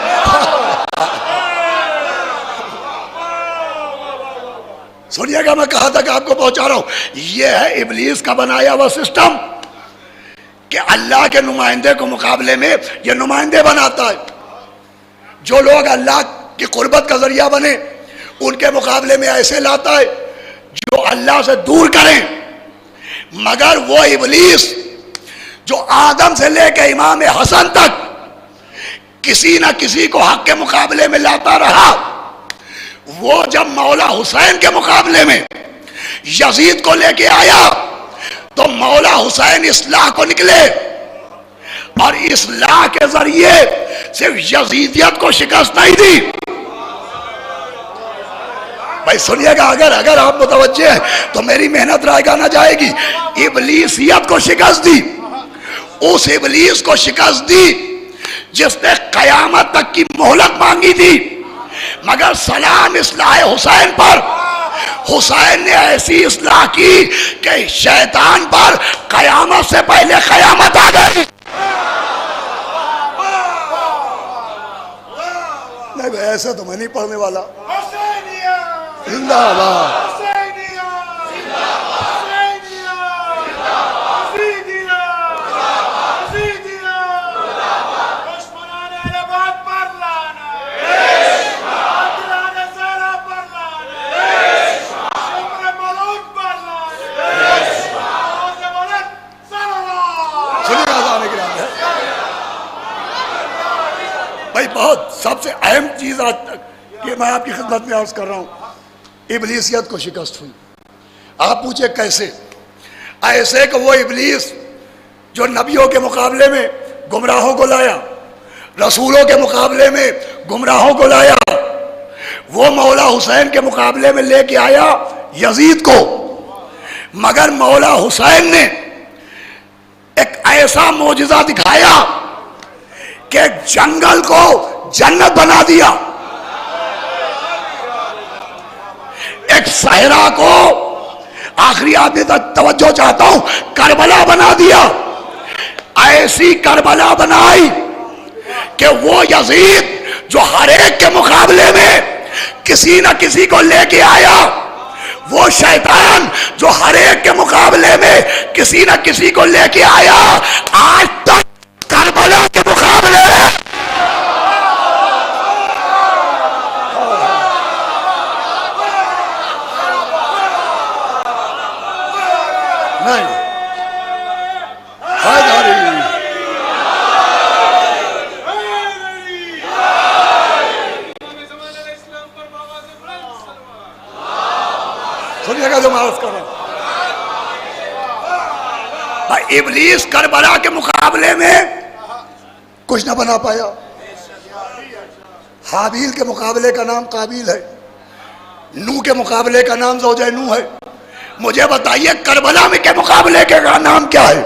सुनिएगा, मैं कहां तक आपको पहुंचा रहा हूं। यह है इब्लीस का बनाया हुआ सिस्टम कि अल्लाह के नुमाइंदे को मुकाबले में यह नुमाइंदे बनाता है। जो लोग अल्लाह की कुर्बत का जरिया बने उनके मुकाबले में ऐसे लाता है जो अल्लाह से दूर करें। मगर वो इब्लीस जो आदम से लेकर इमाम हसन तक किसी न किसी को हक के मुकाबले में लाता रहा, वो जब मौला हुसैन के मुकाबले में यजीद को लेके आया तो मौला हुसैन इस्लाह को निकले और इस्लाह के जरिए सिर्फ यजीदियत को शिकस्त नहीं दी। भाई सुनिएगा, अगर आप मुतवज्जे हैं तो मेरी मेहनत रायगा ना जाएगी। इब्लीसियत को शिकस्त दी, उस इब्लीस को शिकस्त दी जिसने कयामत तक की मोहलत मांगी थी। मगर सलाम इस्लाह हुसैन पर, हुसैन ने ऐसी इस्लाह की कि शैतान पर कयामत से पहले कयामत आ गई। नहीं, ऐसा तो मैं नहीं पढ़ने वाला। जिंदाबाद। भाई बहुत सबसे अहम चीज आज तक कि मैं आपकी खिदमत में अर्ज कर रहा हूं, इब्लीसियत को शिकस्त हुई। आप पूछे कैसे? ऐसे कि वो इब्लीस जो नबियों के मुकाबले में गुमराहों को लाया, रसूलों के मुकाबले में गुमराहों को लाया, वो मौला हुसैन के मुकाबले में लेके आया यजीद को। मगर मौला हुसैन ने एक ऐसा मोजिजा दिखाया कि जंगल को जन्नत बना दिया, एक सहरा को, आखिरी आदमी तक तवज्जो चाहता हूं, करबला बना दिया। ऐसी करबला बनाई कि वो यजीद जो हर एक के मुकाबले में किसी न किसी को लेके आया, वो शैतान जो हर एक के मुकाबले में किसी न किसी को लेके आया, आज तक करबला के मुकाबले नहीं। सुनिएगा जो मैं अर्ज कर रहा हूं, इब्लीस करबला के मुकाबले में कुछ ना बना पाया। हाबील के मुकाबले का नाम काबिल है, नूह के मुकाबले का नाम ज़ौजा नूह है। मुझे बताइए करबला में के मुकाबले का नाम क्या है?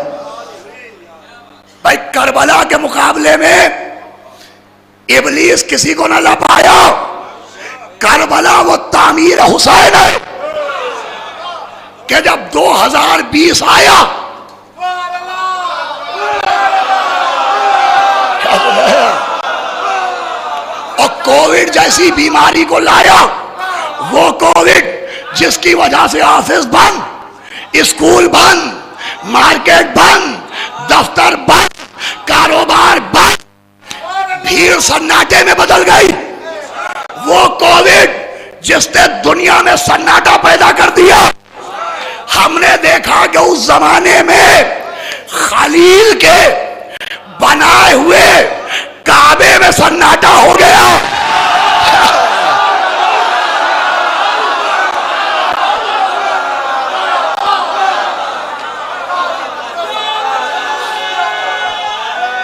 भाई करबला के मुकाबले में इब्लीस किसी को ना ला पाया। करबला वो तामीर हुसैन है कि जब 2020 आया, और कोविड जैसी बीमारी को लाया, वो कोविड जिसकी वजह से ऑफिस बंद, स्कूल बंद, मार्केट बंद, दफ्तर बंद, कारोबार बंद, भीड़ सन्नाटे में बदल गई। वो कोविड जिसने दुनिया में सन्नाटा पैदा कर दिया, हमने देखा कि उस जमाने में खलील के बनाए हुए काबे में सन्नाटा हो गया।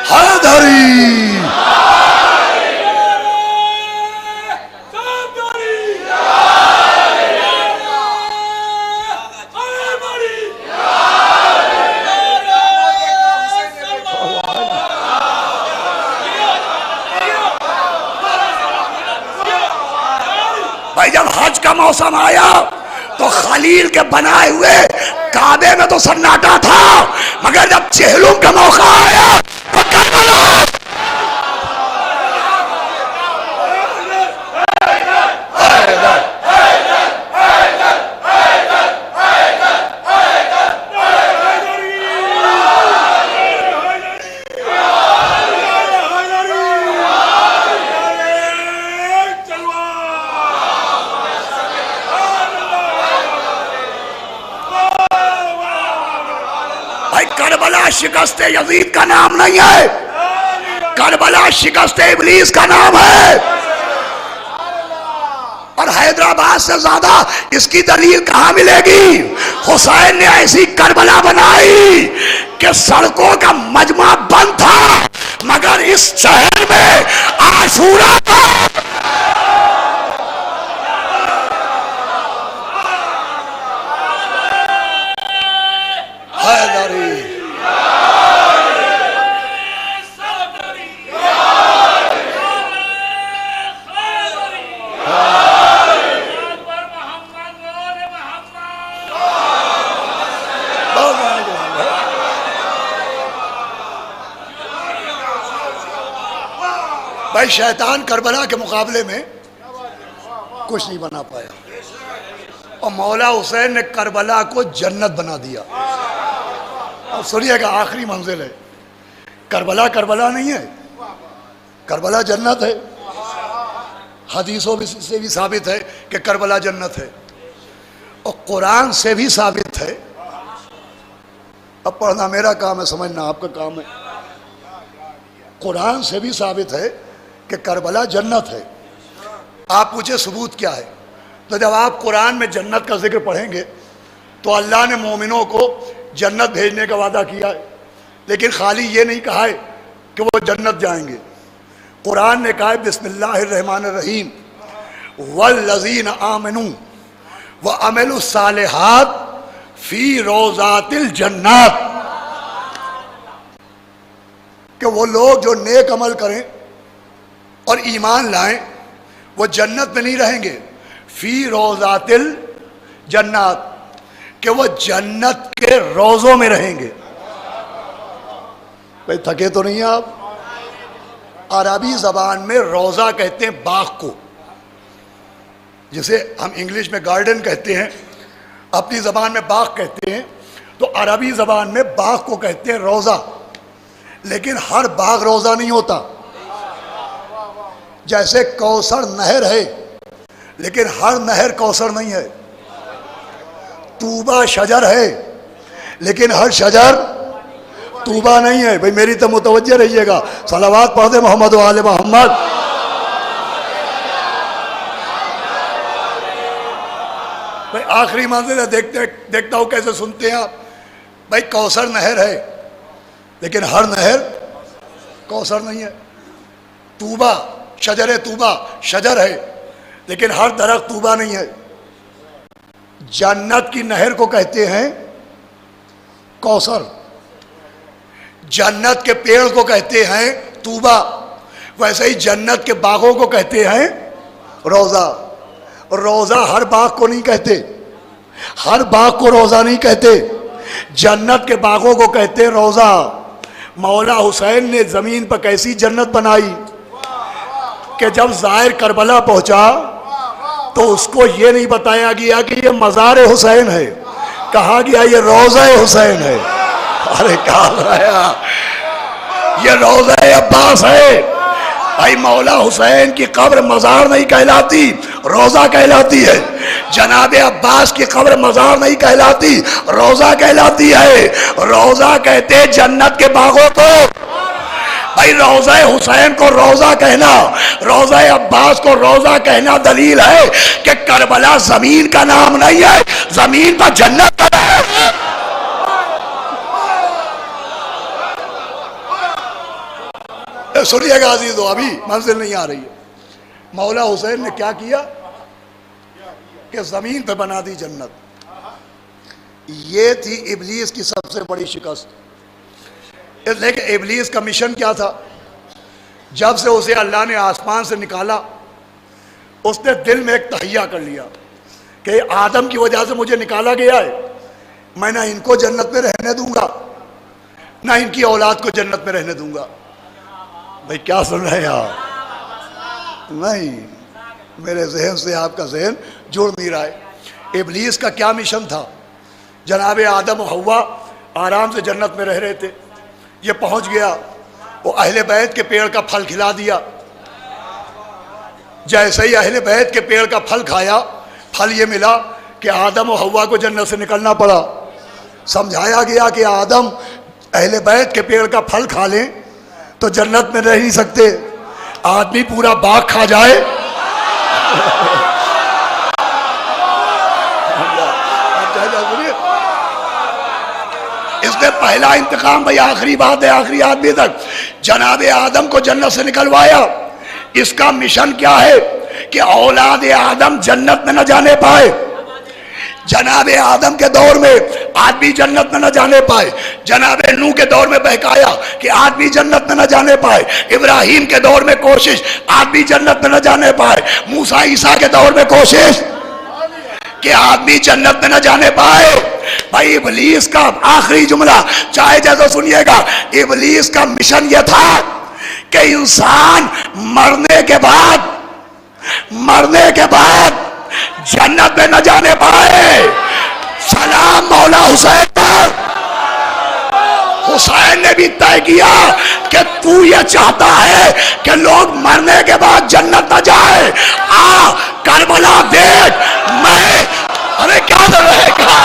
हैदरी भाई जब हज का मौसम आया तो खलील के बनाए हुए काबे में तो सन्नाटा था, मगर जब चेहलुम का मौका आया तो करबला शिकस्त यजीद का नाम नहीं है, करबला शिकस्त इब्लीस का नाम है। और हैदराबाद से ज्यादा इसकी दलील कहां मिलेगी? हुसैन ने ऐसी करबला बनाई कि सड़कों का मजमा बंद था, मगर इस शहर में आशूरा था। भाई शैतान करबला के मुकाबले में कुछ नहीं बना पाया, और मौला हुसैन ने करबला को जन्नत बना दिया। अब सुनिएगा, आखिरी मंजिल है। करबला करबला नहीं है, करबला जन्नत है। हदीसों से भी साबित है कि करबला जन्नत है, और कुरान से भी साबित है। अब पढ़ना मेरा काम है, समझना आपका काम है। कुरान से भी साबित है कि करबला जन्नत है। आप पूछे सबूत क्या है? तो जब आप कुरान में जन्नत का जिक्र पढ़ेंगे तो अल्लाह ने मोमिनों को जन्नत भेजने का वादा किया है, लेकिन खाली ये नहीं कहा है कि वो जन्नत जाएंगे। कुरान ने कहा है बिस्मिल्लाहिर्रहमानिर्रहीम वल्लज़ीना आमनू व अमलुस सालिहात फी रोज़ातिल जन्नत, कि वो लोग जो नेक अमल करें और ईमान लाएं वो जन्नत में नहीं रहेंगे। फी रोज़ातिल जन्नत, कि वो जन्नत के रोज़ों में रहेंगे। भाई थके तो नहीं आप? अरबी ज़बान में रोज़ा कहते हैं बाग को, जिसे हम इंग्लिश में गार्डन कहते हैं, अपनी ज़बान में बाग कहते हैं। तो अरबी ज़बान में बाग को कहते हैं रोज़ा। लेकिन हर बाग रोज़ा नहीं होता। जैसे कौसर नहर है, लेकिन हर नहर कौसर नहीं है। तूबा शजर है, लेकिन हर शजर तूबा नहीं है। भाई मेरी तो मुतवज्जह रहिएगा। सलावत पढ़ दे मोहम्मद व आले मोहम्मद। भाई आखिरी मंजिल है, देखता हूँ कैसे सुनते हैं आप। भाई कौसर नहर है, लेकिन हर नहर कौसर नहीं है। तूबा शजर तूबा शजर है, लेकिन हर दरख्त तूबा नहीं है। जन्नत की नहर को कहते हैं कौसर, जन्नत के पेड़ को कहते हैं तूबा, वैसे ही जन्नत के बागों को कहते हैं रोज़ा। रोज़ा हर बाग को नहीं कहते, हर बाग को रोज़ा नहीं कहते। जन्नत के बागों को कहते हैं रोज़ा। मौला हुसैन ने ज़मीन पर कैसी जन्नत बनाई कि जब ज़ाहिर करबला पहुंचा तो उसको ये नहीं बताया गया कि ये मज़ार हुसैन है, कहा गया ये रोज़ा हुसैन है। अरे कहा गया ये रोज़ा अब्बास है। भाई मौला हुसैन की कब्र मज़ार नहीं कहलाती, रोज़ा कहलाती है। जनाब अब्बास की कब्र मज़ार नहीं कहलाती, रोज़ा कहलाती है। रोज़ा कहते जन्नत के बागों को। भाई रोज़ा हुसैन को रोज़ा कहना, रोज़ा अब्बास को रोज़ा कहना दलील है कि करबला जमीन का नाम नहीं है, जमीन पर जन्नत का नाम है। सुनिएगा अजीजो, अभी मंजिल नहीं आ रही है। मौला हुसैन ने क्या किया कि जमीन पे बना दी जन्नत। ये थी इब्लीस की सबसे बड़ी शिकस्त। लेकिन इब्लीस का मिशन क्या था? जब से उसे अल्लाह ने आसमान से निकाला, उसने दिल में एक तहैया कर लिया कि आदम की वजह से मुझे निकाला गया है, मैं ना इनको जन्नत में रहने दूंगा, ना इनकी औलाद को जन्नत में रहने दूंगा। भाई क्या सुन रहे हैं आप? नहीं, मेरे जहन से आपका जहन जुड़ नहीं रहा है। इब्लीस का क्या मिशन था? जनाब आदम और हव्वा आराम से जन्नत में रह रहे थे, ये पहुंच गया, वो अहले बैत के पेड़ का फल खिला दिया। जैसे ही अहले बैत के पेड़ का फल खाया, फल ये मिला कि आदम और हव्वा को जन्नत से निकलना पड़ा। समझाया गया कि आदम अहले बैत के पेड़ का फल खा लें तो जन्नत में रह नहीं सकते, आदमी पूरा बाग खा जाए इसने पहला इंतकाम, भाई आखिरी बात है, आखिरी आदमी तक जनाब आदम को जन्नत से निकलवाया। इसका मिशन क्या है कि औलाद आदम जन्नत में न जाने पाए। जनाब आदम के दौर में आदमी जन्नत में न जाने पाए, जनाब नूह के दौर में बहकाया कि आदमी जन्नत में न जाने पाए, इब्राहिम के दौर में कोशिश आदमी जन्नत में न जाने पाए, मूसा ईसा के दौर में कोशिश कि आदमी जन्नत में न जाने पाए। भाई इब्लीस का आखिरी जुमला चाहे जैसा सुनिएगा, इब्लीस का मिशन यह था कि इंसान मरने के बाद जन्नत में न जाने पाए। सलाम मौला हुसैन पर। हुसैन ने भी तय किया कि तू ये चाहता है कि लोग मरने के बाद जन्नत न जाए, आ करबला देख। मैं अरे क्या रहेगा?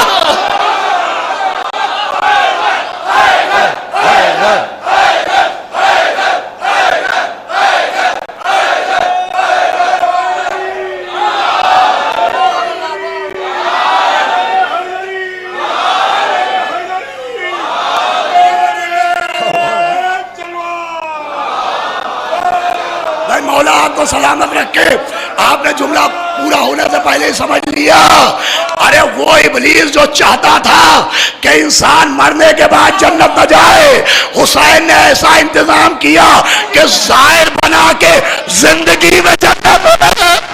मौला आपको सलामत रखे। आपने जुमला पूरा होने से पहले ही समझ लिया। अरे वो इब्लीस जो चाहता था कि इंसान मरने के बाद जन्नत न जाए, हुसैन ने ऐसा इंतजाम किया कि जाहिर बना के जिंदगी में जन्नत।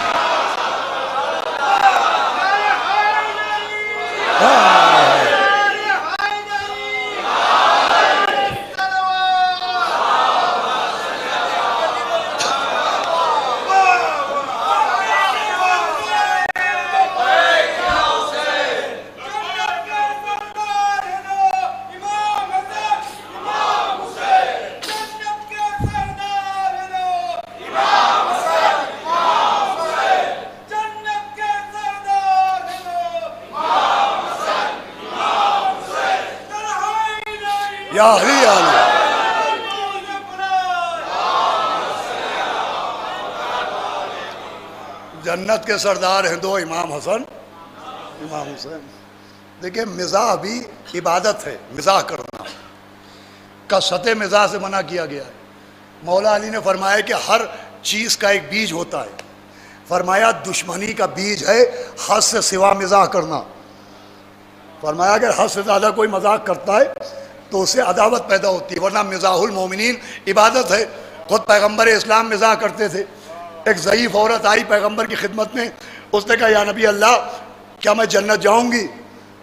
जन्नत के सरदार हैं दो, इमाम हसन इमाम हुसैन। देखिए मिजाह भी इबादत है, मिजाह करना कसरत मिजाह से मना किया गया है। मौला अली ने फरमाया कि हर चीज़ का एक बीज होता है। फरमाया दुश्मनी का बीज है हद से सिवा मिजाह करना। फरमाया अगर हद से ज़्यादा कोई मजाक करता है तो उससे अदावत पैदा होती है, वरना मिजाहुल मोमिनीन इबादत है। खुद पैगम्बर इस्लाम मिजाह करते थे। एक ज़ईफ़ औरत आई पैगम्बर की खिदमत में, उसने कहा या नबी अल्लाह क्या मैं जन्नत जाऊंगी?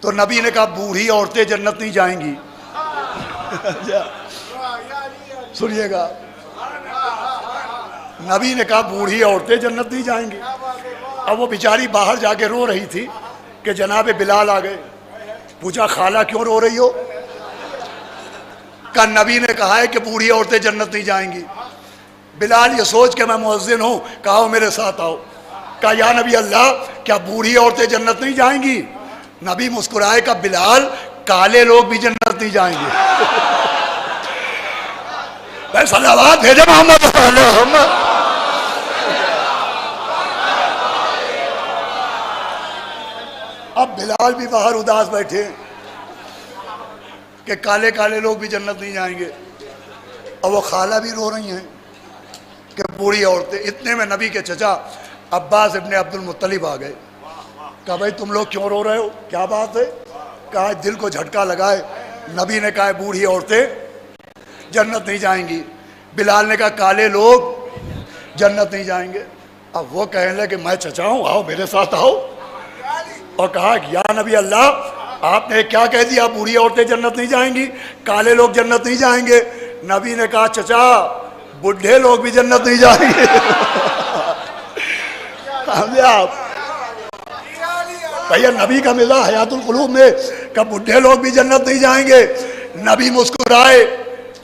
तो नबी ने कहा बूढ़ी औरतें जन्नत नहीं जाएंगी। सुनिएगा, नबी ने कहा बूढ़ी औरतें जन्नत नहीं जाएंगी। अब वो बेचारी बाहर जाके रो रही थी कि जनाब बिलाल आ गए। पूछा खाला क्यों रो रही हो? का नबी ने कहा है कि बूढ़ी औरतें जन्नत नहीं जाएंगी। बिलाल ये सोच के मैं मुअज्जिन हूं, कहा मेरे साथ आओ। कहा या नबी अल्लाह, क्या बूढ़ी औरतें जन्नत नहीं जाएंगी? नबी मुस्कुराए, का बिलाल काले लोग भी जन्नत नहीं जाएंगे। भाई सलावत भेजे मोहम्मद। अब बिलाल भी बाहर उदास बैठे कि काले काले लोग भी जन्नत नहीं जाएंगे, और वो खाला भी रो रही हैं कि बूढ़ी औरतें। इतने में नबी के चचा अब्बास इब्ने अब्दुल मुत्तलिब आ गए। कहा भाई तुम लोग क्यों रो रहे हो, क्या बात है? कहा दिल को झटका लगाए, नबी ने कहा बूढ़ी औरतें जन्नत नहीं जाएंगी, बिलाल ने कहा काले लोग जन्नत नहीं जाएंगे। अब वो कहने लगे मैं चचा हूं, आओ मेरे साथ आओ। और कहा या नबी अल्लाह, आपने क्या कह दिया, बूढ़ी औरतें जन्नत नहीं जाएंगी, काले लोग जन्नत नहीं जाएंगे। नबी ने कहा चचा बुढ़े लोग भी जन्नत नहीं जाएंगे। समझे आप? भैया नबी का मिला हयातुल कुलूब में का बुढ़े लोग भी जन्नत नहीं जाएंगे। नबी मुस्कुराए,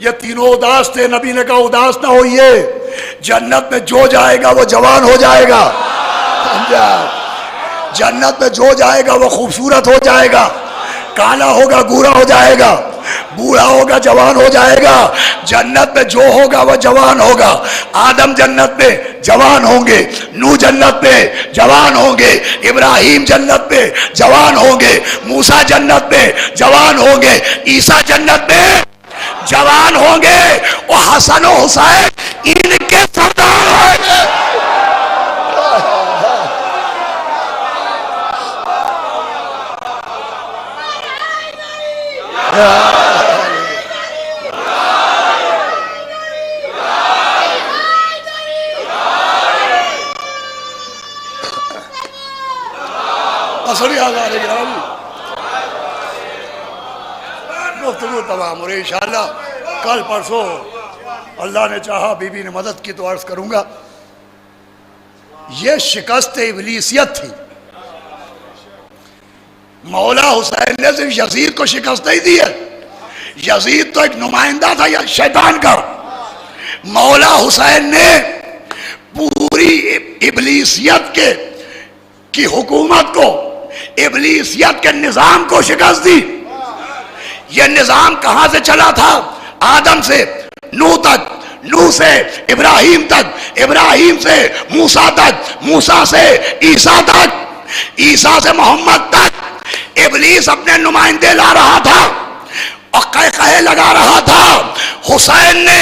ये तीनों उदास थे। नबी ने कहा उदास ना होइए, जन्नत में जो जाएगा वो जवान हो जाएगा। समझा? जन्नत में जो जाएगा वो खूबसूरत हो जाएगा, काला होगा गोरा हो जाएगा, बूढ़ा होगा जवान हो जाएगा। जन्नत में जो होगा वो जवान होगा। आदम जन्नत में जवान होंगे, नूह जन्नत में जवान होंगे, इब्राहिम जन्नत में जवान होंगे, मूसा जन्नत में जवान होंगे, ईसा जन्नत में जवान होंगे, और हसन और हुसैन इनके सरदार होंगे। गुफ्तगू तमाम हो रही इंशाअल्लाह। कल परसों अल्लाह ने चाहा, बीबी ने मदद की तो अर्ज करूंगा। ये शिकस्त इब्लीसियत थी। मौला हुसैन ने सिर्फ यजीद को शिकस्त नहीं दी है। यजीद तो एक नुमाइंदा था या शैतान का। मौला हुसैन ने पूरी इब्लीसियत की हुकूमत को, इब्लीसियत के निजाम को शिकस्त दी। यह निजाम कहां से चला था? आदम से नूह तक, नूह से इब्राहिम तक, इब्राहिम से मूसा तक, मूसा से ईसा तक, ईसा से मोहम्मद तक। इब्लीस अपने नुमाइंदे ला रहा था और कहे लगा रहा था। हुसैन ने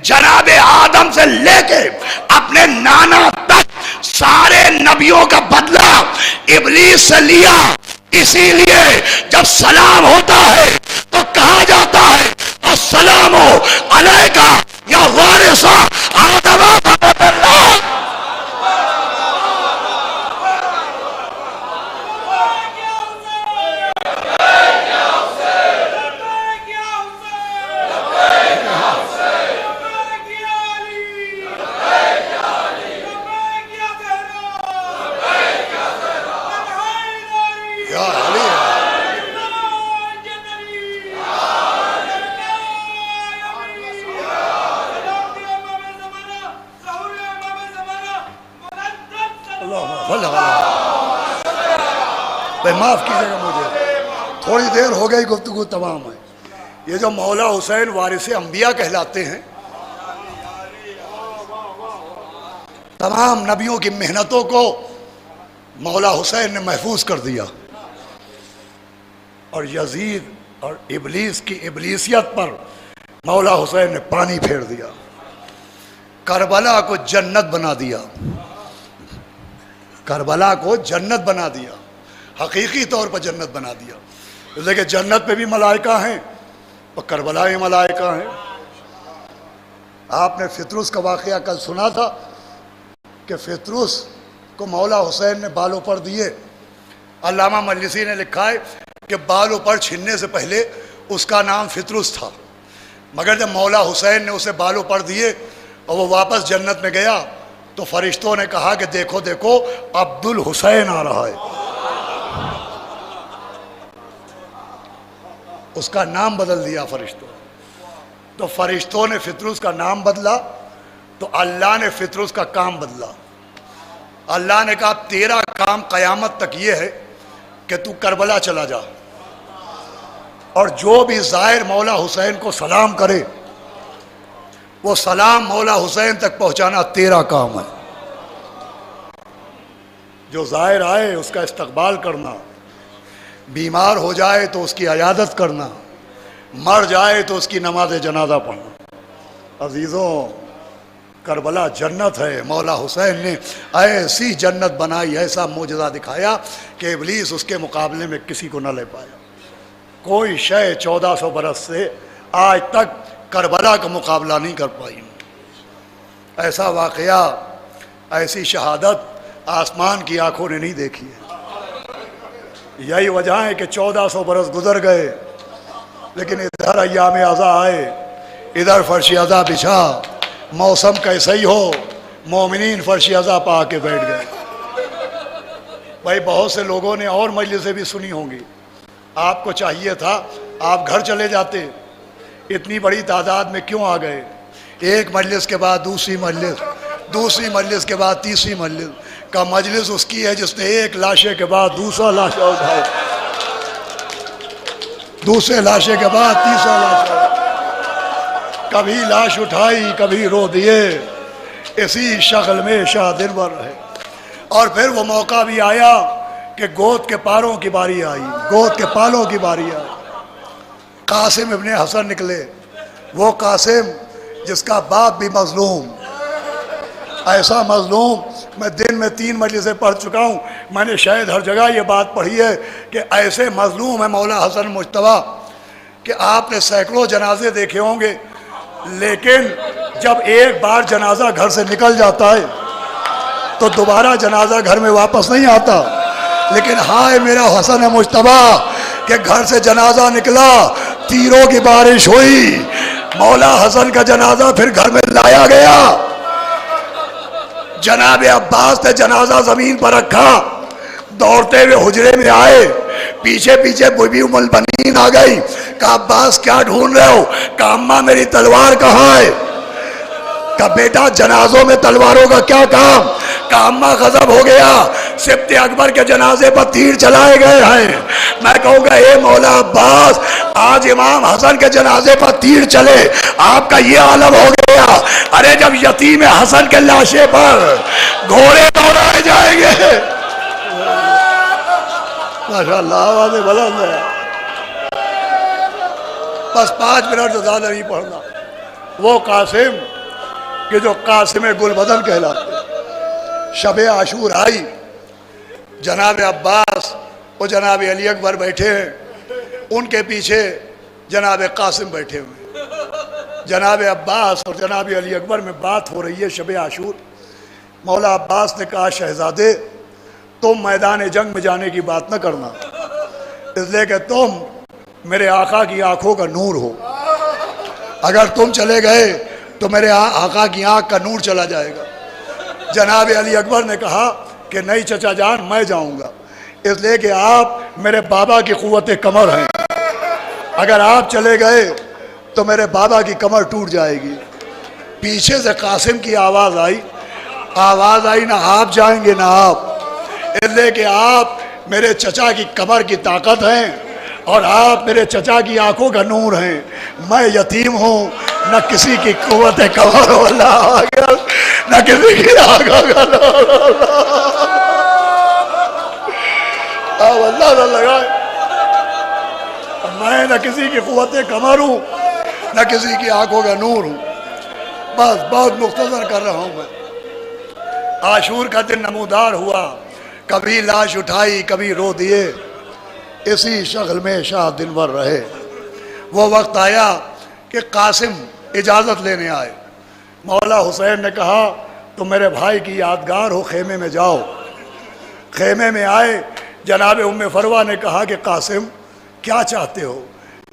जनाबे आदम से लेके अपने नाना तक सारे नबियों का बदला इब्लीस से लिया। इसीलिए जब सलाम होता है तो कहा जाता है अस्सलामु अलैका या वारिसा आदम। माफ कीजिएगा मुझे, थोड़ी देर हो गई, गुफ्तगू तमाम है। ये जो मौला हुसैन वारिसे अंबिया कहलाते हैं, तमाम नबियों की मेहनतों को मौला हुसैन ने महफूज कर दिया। और यजीद और इब्लीस की इब्लीसियत पर मौला हुसैन ने पानी फेर दिया। करबला को जन्नत बना दिया, करबला को जन्नत बना दिया, हकीकी तौर पर जन्नत बना दिया। लेकिन जन्नत में भी मलाइका हैं और करबला में मलाइका हैं। आपने फितरुस का वाक़या कल सुना था कि फितरुस को मौला हुसैन ने बालों पर दिए। अल्लामा मजलिसी ने लिखा है कि बालों पर छीनने से पहले उसका नाम फितरुस था, मगर जब मौला हुसैन ने उसे बालों पर दिए और वो वापस जन्नत में गया तो फरिश्तों ने कहा कि देखो देखो अब्दुल हुसैन आ रहा है। उसका नाम बदल दिया फरिश्तों। तो फरिश्तों ने फितरुस का नाम बदला, तो अल्लाह ने फितरुस का काम बदला। अल्लाह ने कहा तेरा काम कयामत तक ये है कि तू करबला चला जा, और जो भी ज़ाहिर मौला हुसैन को सलाम करे वो सलाम मौला हुसैन तक पहुंचाना तेरा काम है। जो ज़ाहिर आए उसका इस्तकबाल करना, बीमार हो जाए तो उसकी अयादत करना, मर जाए तो उसकी नमाज जनाजा पढ़ना। अजीज़ों, करबला जन्नत है। मौला हुसैन ने ऐसी जन्नत बनाई, ऐसा मोजज़ा दिखाया कि इब्लीस उसके मुकाबले में किसी को न ले पाया। कोई शय 1400 बरस से आज तक करबला का मुकाबला नहीं कर पाई। ऐसा वाक़या, ऐसी शहादत आसमान की आंखों ने नहीं देखी है। यही वजह है कि 1400 बरस गुजर गए, लेकिन इधर अय्याम अज़ा आए, इधर फर्श अज़ा बिछा, मौसम कैसा ही हो, मोमिनीन फर्श अज़ा पा के बैठ गए। भाई बहुत से लोगों ने और मजलिसें भी सुनी होंगी, आपको चाहिए था आप घर चले जाते, इतनी बड़ी तादाद में क्यों आ गए? एक मजलिस के बाद दूसरी मजलिस, दूसरी मजलिस के बाद तीसरी मजलिस का मजलिस उसकी है जिसने एक लाशे के बाद दूसरा लाशा उठाया, दूसरे लाशे के बाद तीसरा लाशा, कभी लाश उठाई कभी रो दिए, इसी शक्ल में शाह दिलबर रहे। और फिर वो मौका भी आया कि गोद के पारों की बारी आई, गोद के पालों की बारी आई। कासिम इब्ने हसन निकले, वो कासिम जिसका बाप भी मजलूम, ऐसा मजलूम मैं दिन में 3 मजलिसें पढ़ चुका हूँ, मैंने शायद हर जगह ये बात पढ़ी है कि ऐसे मजलूम है मौला हसन मुश्तबा कि आपने सैकड़ों जनाजे देखे होंगे, लेकिन जब एक बार जनाजा घर से निकल जाता है तो दोबारा जनाजा घर में वापस नहीं आता। लेकिन हाय मेरा हसन मुश्तबा कि घर से जनाजा निकला, तीरों की बारिश हुई, मौला हसन का जनाजा फिर घर में लाया गया। जनाब अब्बास ने जनाजा जमीन पर रखा, दौड़ते हुए हुजरे में आए, पीछे पीछे बीबी उम्मुल बनीन आ गई। कहा अब्बास क्या ढूंढ रहे हो? कहा अम्मा मेरी तलवार कहाँ है? कहा बेटा जनाजों में तलवारों का क्या काम? कहा अम्मा गजब हो गया, सिब्ते अकबर के जनाजे पर तीर चलाए गए हैं। मैं कहूँगा ए मौला अब्बास, आज इमाम हसन के जनाजे पर तीर चले, आपका ये आलम हो गया। अरे जब यतीम हसन के लाशे पर घोड़े दौड़ाए जाएंगे, माशाअल्लाह आवाज़ बुलंद है। बस 5 मिनट से ज्यादा नहीं पढ़ना। वो कासिम कि जो कासिम गुलबदन कहलाते, शब आशूर आई, जनाब अब्बास और जनाब अली अकबर बैठे हैं, उनके पीछे जनाब कासिम बैठे हुए। जनाब अब्बास और जनाब अली अकबर में बात हो रही है शब आशूर। मौला अब्बास ने कहा शहजादे तुम मैदान जंग में जाने की बात न करना, इसलिए कि तुम मेरे आका की आंखों का नूर हो। अगर तुम चले गए तो मेरे आका की आंख का नूर चला जाएगा। जनाब अली अकबर ने कहा कि नहीं चचा जान मैं जाऊंगा, इसलिए कि आप मेरे बाबा की क़ुव्वत कमर हैं, अगर आप चले गए तो मेरे बाबा की कमर टूट जाएगी। पीछे से कासिम की आवाज़ आई ना आप जाएंगे ना आप, इसलिए कि आप मेरे चचा की कमर की ताकत हैं और आप मेरे चचा की आंखों का नूर हैं। मैं यतीम हूँ, न किसी की क़ुव्वत कमर हो, न किसी की आंखों का नूर लगाए। मैं न किसी की क़ुव्वत कमर हूँ, न किसी की आंखों का नूर हूँ। बस बहुत मुख्तसर कर रहा हूँ मैं। आशूर का दिन नमूदार हुआ, कभी लाश उठाई कभी रो दिए, इसी शक्ल में शाह दिनवर रहे। वो वक्त आया कि कासिम इजाज़त लेने आए। मौला हुसैन ने कहा तुम मेरे भाई की यादगार हो, खेमे में जाओ। खेमे में आए, जनाब उम्मे फरवा ने कहा कि कासिम क्या चाहते हो?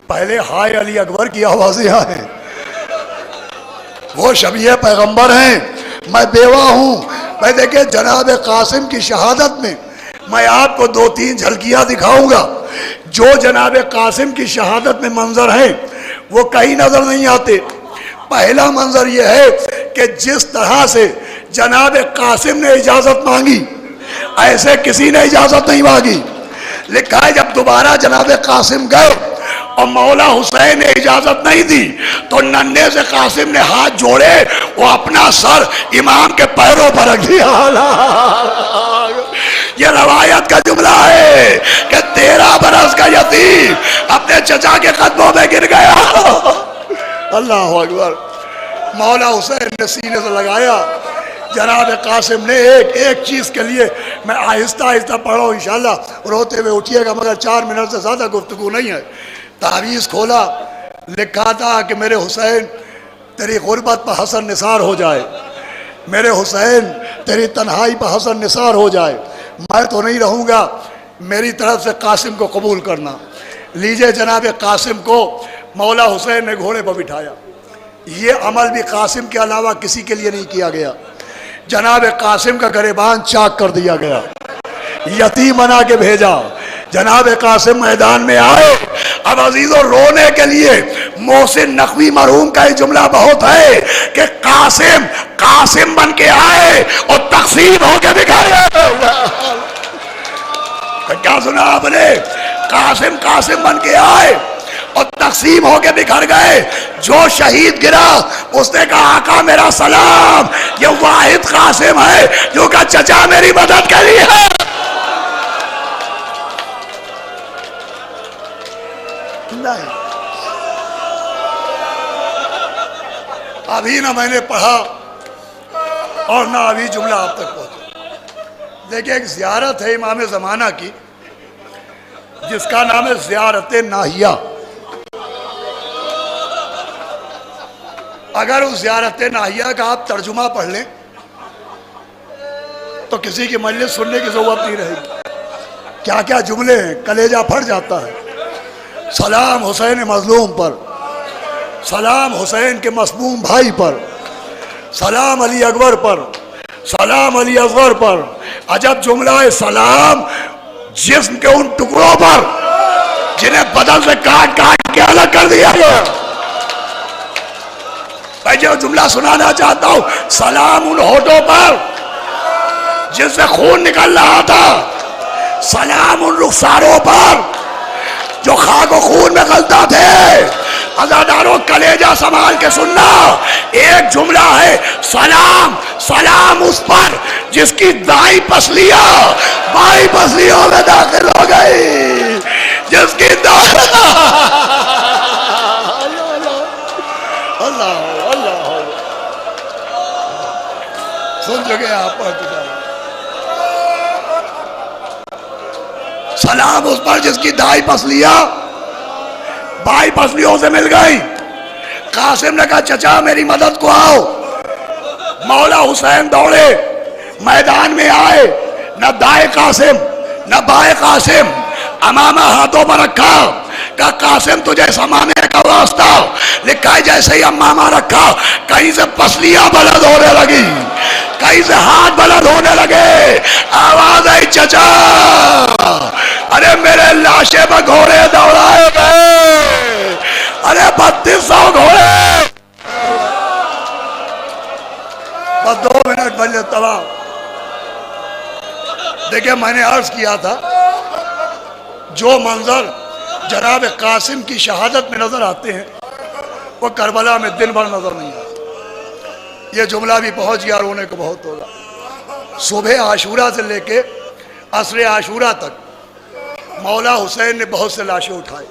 पहले हाय अली अकबर की आवाज़ें आए, वो शबीह पैगंबर हैं, मैं बेवा हूँ। मैं देखे जनाब कासिम की शहादत में मैं आपको 2-3 झलकियाँ दिखाऊंगा, जो जनाब कासिम की शहादत में मंजर है वो कहीं नजर नहीं आते। पहला मंजर यह है कि जिस तरह से जनाब कासिम ने इजाजत मांगी ऐसे किसी ने इजाजत नहीं मांगी। लिखा है जब दोबारा जनाब कासिम गए और मौला हुसैन ने इजाजत नहीं दी तो नन्हे से कासिम ने हाथ जोड़े, वो अपना सर इमाम के पैरों पर रख दिया। ये रवायत का जुमला है कि 13 बरस का यतीम अपने चचा के कदमों में गिर गया। अल्लाह अकबर। मौला हुसैन ने सीने से लगाया। जनाब कासिम ने एक चीज के लिए, मैं आहिस्ता आहिस्ता पढ़ा हूँ, इंशाल्लाह रोते हुए उठिएगा, मगर 4 मिनट से ज्यादा गुफ्तगू नहीं है। तावीज़ खोला, लिखा था कि मेरे हुसैन तेरी गुर्बत पर हसन निसार हो जाए, मेरे हुसैन तेरी तन्हाई पर हसन निसार हो जाए, मैं तो नहीं रहूँगा, मेरी तरफ से कासिम को कबूल करना। लीजिए जनाब कासिम को मौला हुसैन ने घोड़े पर बिठाया। ये अमल भी कासिम के अलावा किसी के लिए नहीं किया गया। जनाब कासिम का गरेबान चाक कर दिया गया, यतीम बना के भेजा। जनाब कासिम मैदान में आए। अब अजीजों, रोने के लिए मोहसिन नकवी मरहूम का ये जुमला बहुत है कि कासिम कासिम बन के आए और तकसीम होके दिखाया। क्या सुना आपने? कासिम कासिम बन के आए और तकसीम होके बिखर गए। जो शहीद गिरा उसने कहा आका मेरा सलाम, ये वाहिद कासिम है जो का चचा मेरी मदद करी है। नहीं, अभी ना मैंने पढ़ा और ना अभी जुमला आप तक पहुंचा। देखिए, एक ज़ियारत है इमाम ज़माना की जिसका नाम है ज़ियारत नाहिया। अगर उस ज़ियारत नाहिया का आप तर्जुमा पढ़ लें तो किसी की मजलिस सुनने की जरूरत नहीं रहेगी। क्या क्या जुमले हैं, कलेजा फट जाता है। सलाम हुसैन मजलूम पर, सलाम हुसैन के मसमूम भाई पर, सलाम अली अकबर पर, सलाम अली असगर पर। अजब जुमला है, सलाम जिस्म के उन टुकड़ों पर जिन्हें बदन से काट काट के अलग कर दिया गया। मैं जो जुमला सुनाना चाहता हूं, सलाम उन होठों पर जिससे खून निकल रहा था, सलाम उन रुखसारों पर जो खाक और खून में गलता थे। अज़ादारों, कलेजा संभाल के सुनना। एक जुमला है, सलाम सलाम उस पर जिसकी दाई पसलियां बाई पसलियों में दाखिल हो गई, जिसकी अल्लाह अल्लाह सुन चुके आप पढ़ चुके। सलाम उस पर जिसकी दाई पसलियां बाई पसलियों से मिल गई। कासिम ने कहा चचा मेरी मदद को आओ। मौला हुसैन दौड़े, मैदान में आए। न दाए कासिम न बाए कासिम, अमामा हाथों पर रखा। कहा कासिम तुझे समाने का वास्ता। लिखा है जैसे ही अमामा रखा कहीं से पसलियां बुलंद होने लगी, कहीं से हाथ बुलंद होने लगे। आवाज आई चचा, अरे मेरे लाशे पर घोड़े दौड़ाए गए, अरे 3200 घोड़े। बस 2 मिनट बजे तबाह। देखिए, मैंने अर्ज किया था जो मंजर जनाब कासिम की शहादत में नजर आते हैं वो करबला में दिन भर नजर नहीं आते। ये जुमला भी पहुंच गया, रोने को बहुत होगा। सुबह आशूरा से लेके असरे आशूरा तक मौला हुसैन ने बहुत से लाशें उठाई,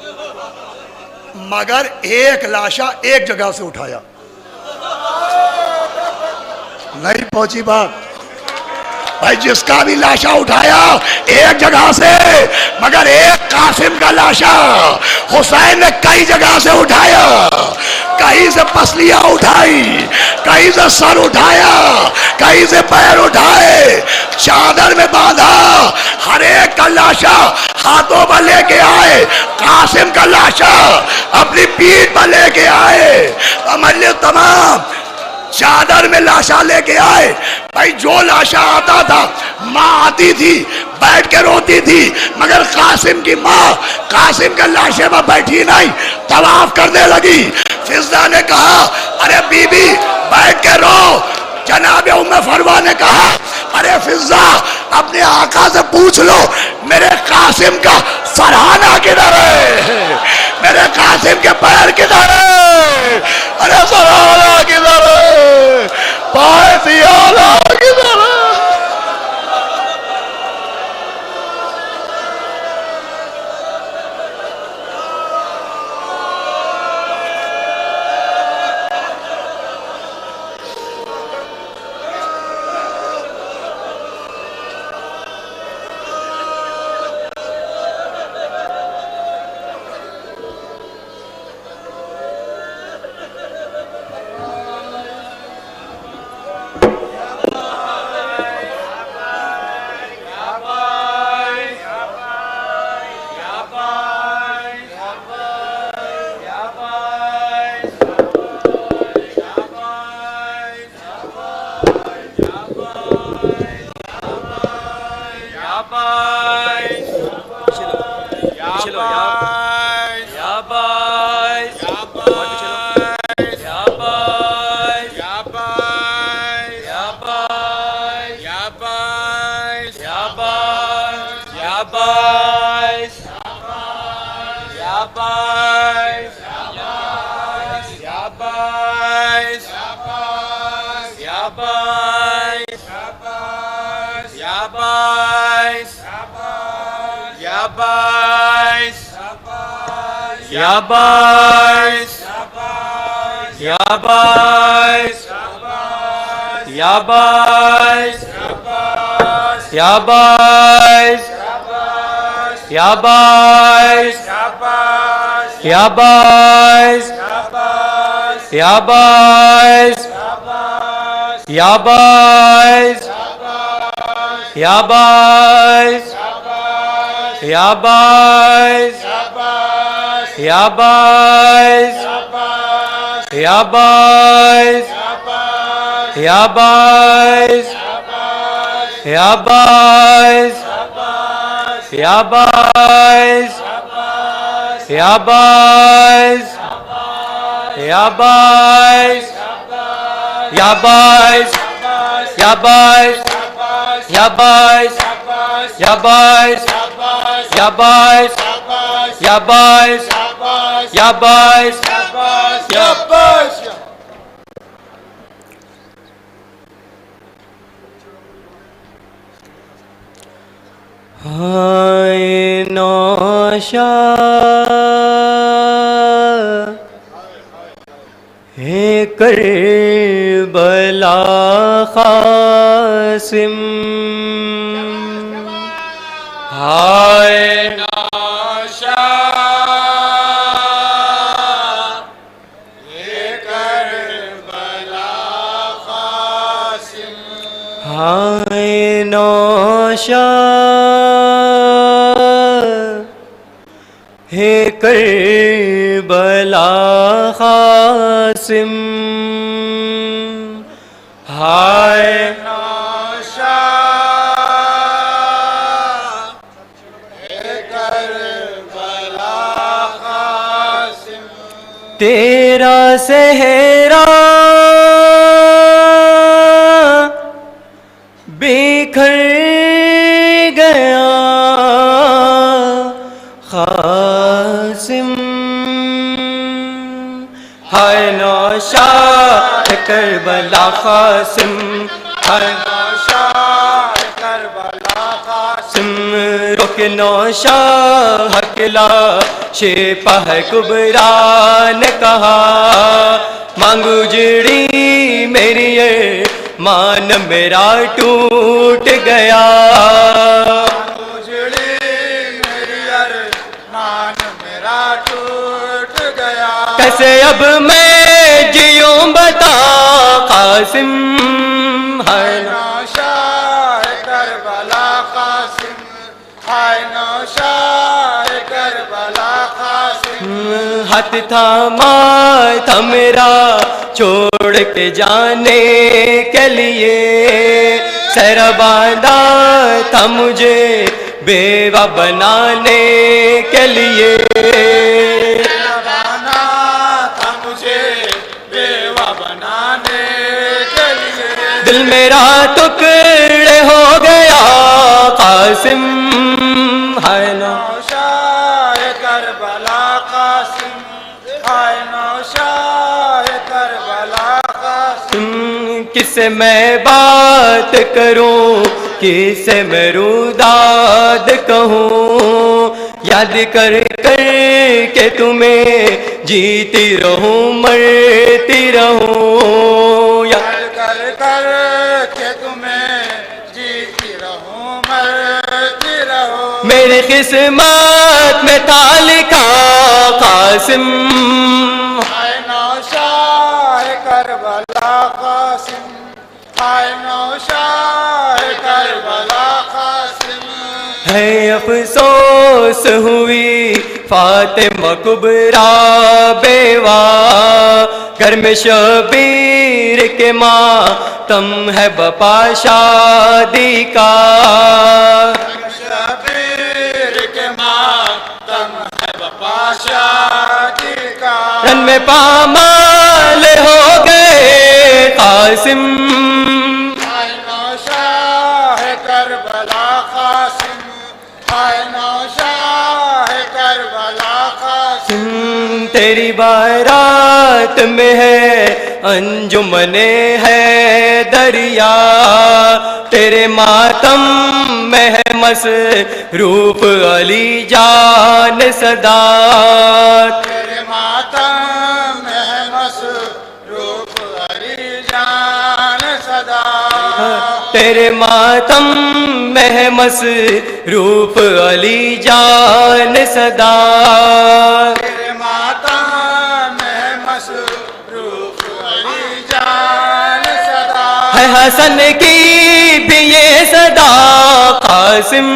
मगर एक लाशा एक जगह से उठाया नहीं। पहुंची बात भाई, जिसका भी लाशा उठाया एक जगह से, मगर एक कासिम का लाशा हुसैन ने कई जगह से उठाया। कहीं से पसलियां उठाई, कहीं से सर उठाया, कहीं से पैर उठाए, चादर में बांधा। हर एक का लाशा हाथों पर लेके आए, कासिम का लाशा अपनी पीठ पर लेके आए। अमल तमाम चादर में लाशा लेके आए। भाई जो लाशा आता था, माँ आती थी बैठ के रोती थी, मगर कासिम की माँ कासिम के लाशे में बैठी नहीं, तवाफ करने लगी। फिजा ने कहा अरे बीबी बैठ के रो। जनाब उम्मे फरवा ने कहा अरे फिजा अपने आका से पूछ लो मेरे कासिम का सरहाना किधर है, मेरे कासिम के पैर किधर है, अरे सरहाना किधर है, पायतियाला किधर है। हाय नौशा हे करबला कासिम, हाय नौशा हे करबला कासिम, हाय नौशा हे करबला कासिम, हाय नौशा हे करबला कासिम, तेरा सहरा बिखर गया कासिम, हाय नौशा करबला कासिम, हाय नौशा करबला कासिम, रुक नौशा हकला शेपह कुबरा ने कहा, मांगू जड़ी मेरी ये मान मेरा टूट गया, कैसे अब मैं जियूं बता कासिम, हाय नौशा करबला कासिम, हाय नौशा करबला कासिम, हाथ थामा था मेरा छोड़ छोड़ के जाने के लिए सहरा बांधा था मुझे बेवा बनाने के लिए। बना था मुझे बेवा बनाने के लिए। दिल मेरा टुकड़े हो गया कासिम हाय ना नौशाह करबला कासिम, हाय नौशाह करबला कासिम। किससे मैं बात करूं किससे मैं रुदाद कहूं, याद कर कर के तुम्हें जीती रहूं मरती रहूं, याद कर कर के तुम्हें जीती रहूं मरती रहूं। मेरी किस्मत में था लिखा कासिम हाय नौशाह करबला कासिम, हाय नौशाह करबला कासिम। है अफसोस हुई फातिमा कुबरा बेवा, घर में शबीर के मातम है बपा शादी का। शबीर के मातम है बपा शादी का। रन में पामाल हो गए कासिम हाय नौशाह करबला कासिम, हाय नौशाह करबला कासिम। तेरी बारात में है अंजुमने है दरिया, तेरे मातम में है मसरूफ अली जान सदा। तेरे मातम में है मसरूफ अली जान सदा। तेरे मातम में है मसरूफ अली जान सदा। तेरे मातम में है मसरूफ अली जान सदा। है हसन की भी ये सदा कासिम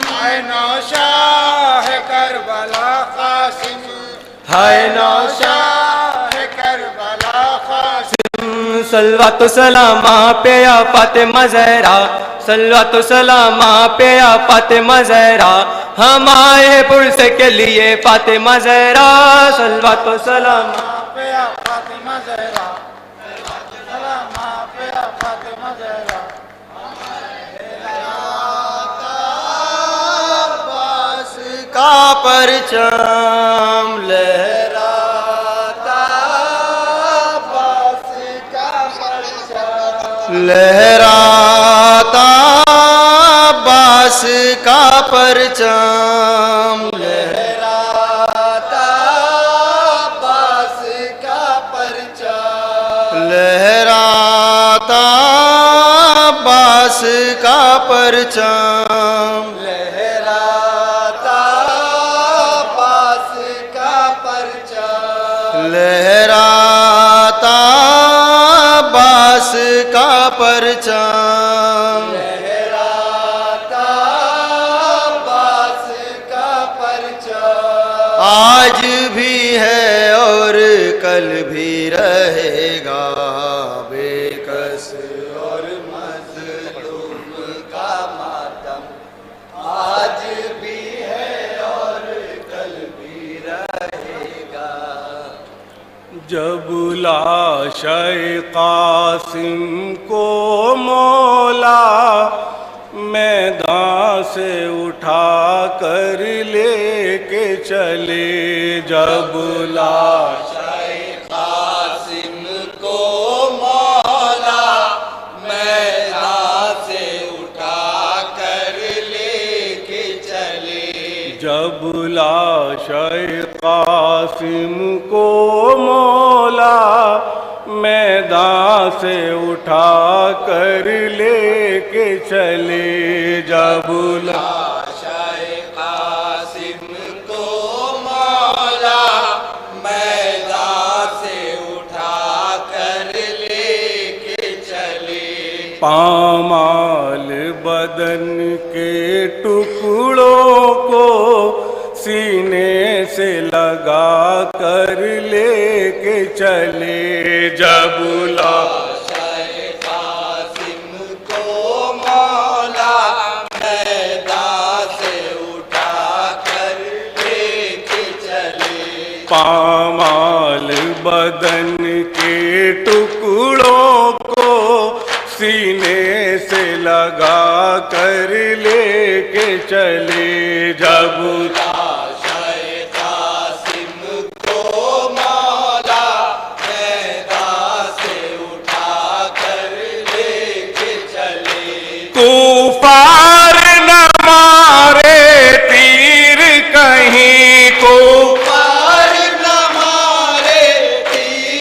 हाय नौशाह करबला कासिम, हाय नौशाह करबला कासिम। सलवातो सलामा पे या फातिमा ज़हरा, सलवातो सलामा पे या फातिमा ज़हरा, हम आए हैं पुरसे के लिए फातिमा ज़हरा। सलवातो सलामा पे या फातिमा ज़हरा, सलाम पे या फातिमा ज़हरा। अब्बास का परचम लहराता, अब्बास का परचम लहराता अब्बास का परचम लहराता, अब्बास का परचम लहराता अब्बास का परचम लहराता, अब्बास का परचम लहराता अब्बास का परचम। लहराता, अब्बास का परचम आज भी है और कल भी रहेगा बेकस और मज़लूम का मातम। आज भी है और कल भी रहेगा। जब लाशे कासिम को मौला मैदान से उठा कर लेके चले, जब लाशे कासिम को मौला मैदान से उठा कर लेके चले। जब लाशे कासिम को मौला मैदान से उठा कर लेके चले, जब लाशे कासिम को मौला मैदान से उठा कर लेके चले। पामाल बदन के टुकड़ों को सीने से लगा कर लेके चले जब पामाल बदन के टुकड़ों को सीने से लगा कर लेके चले जब कूफा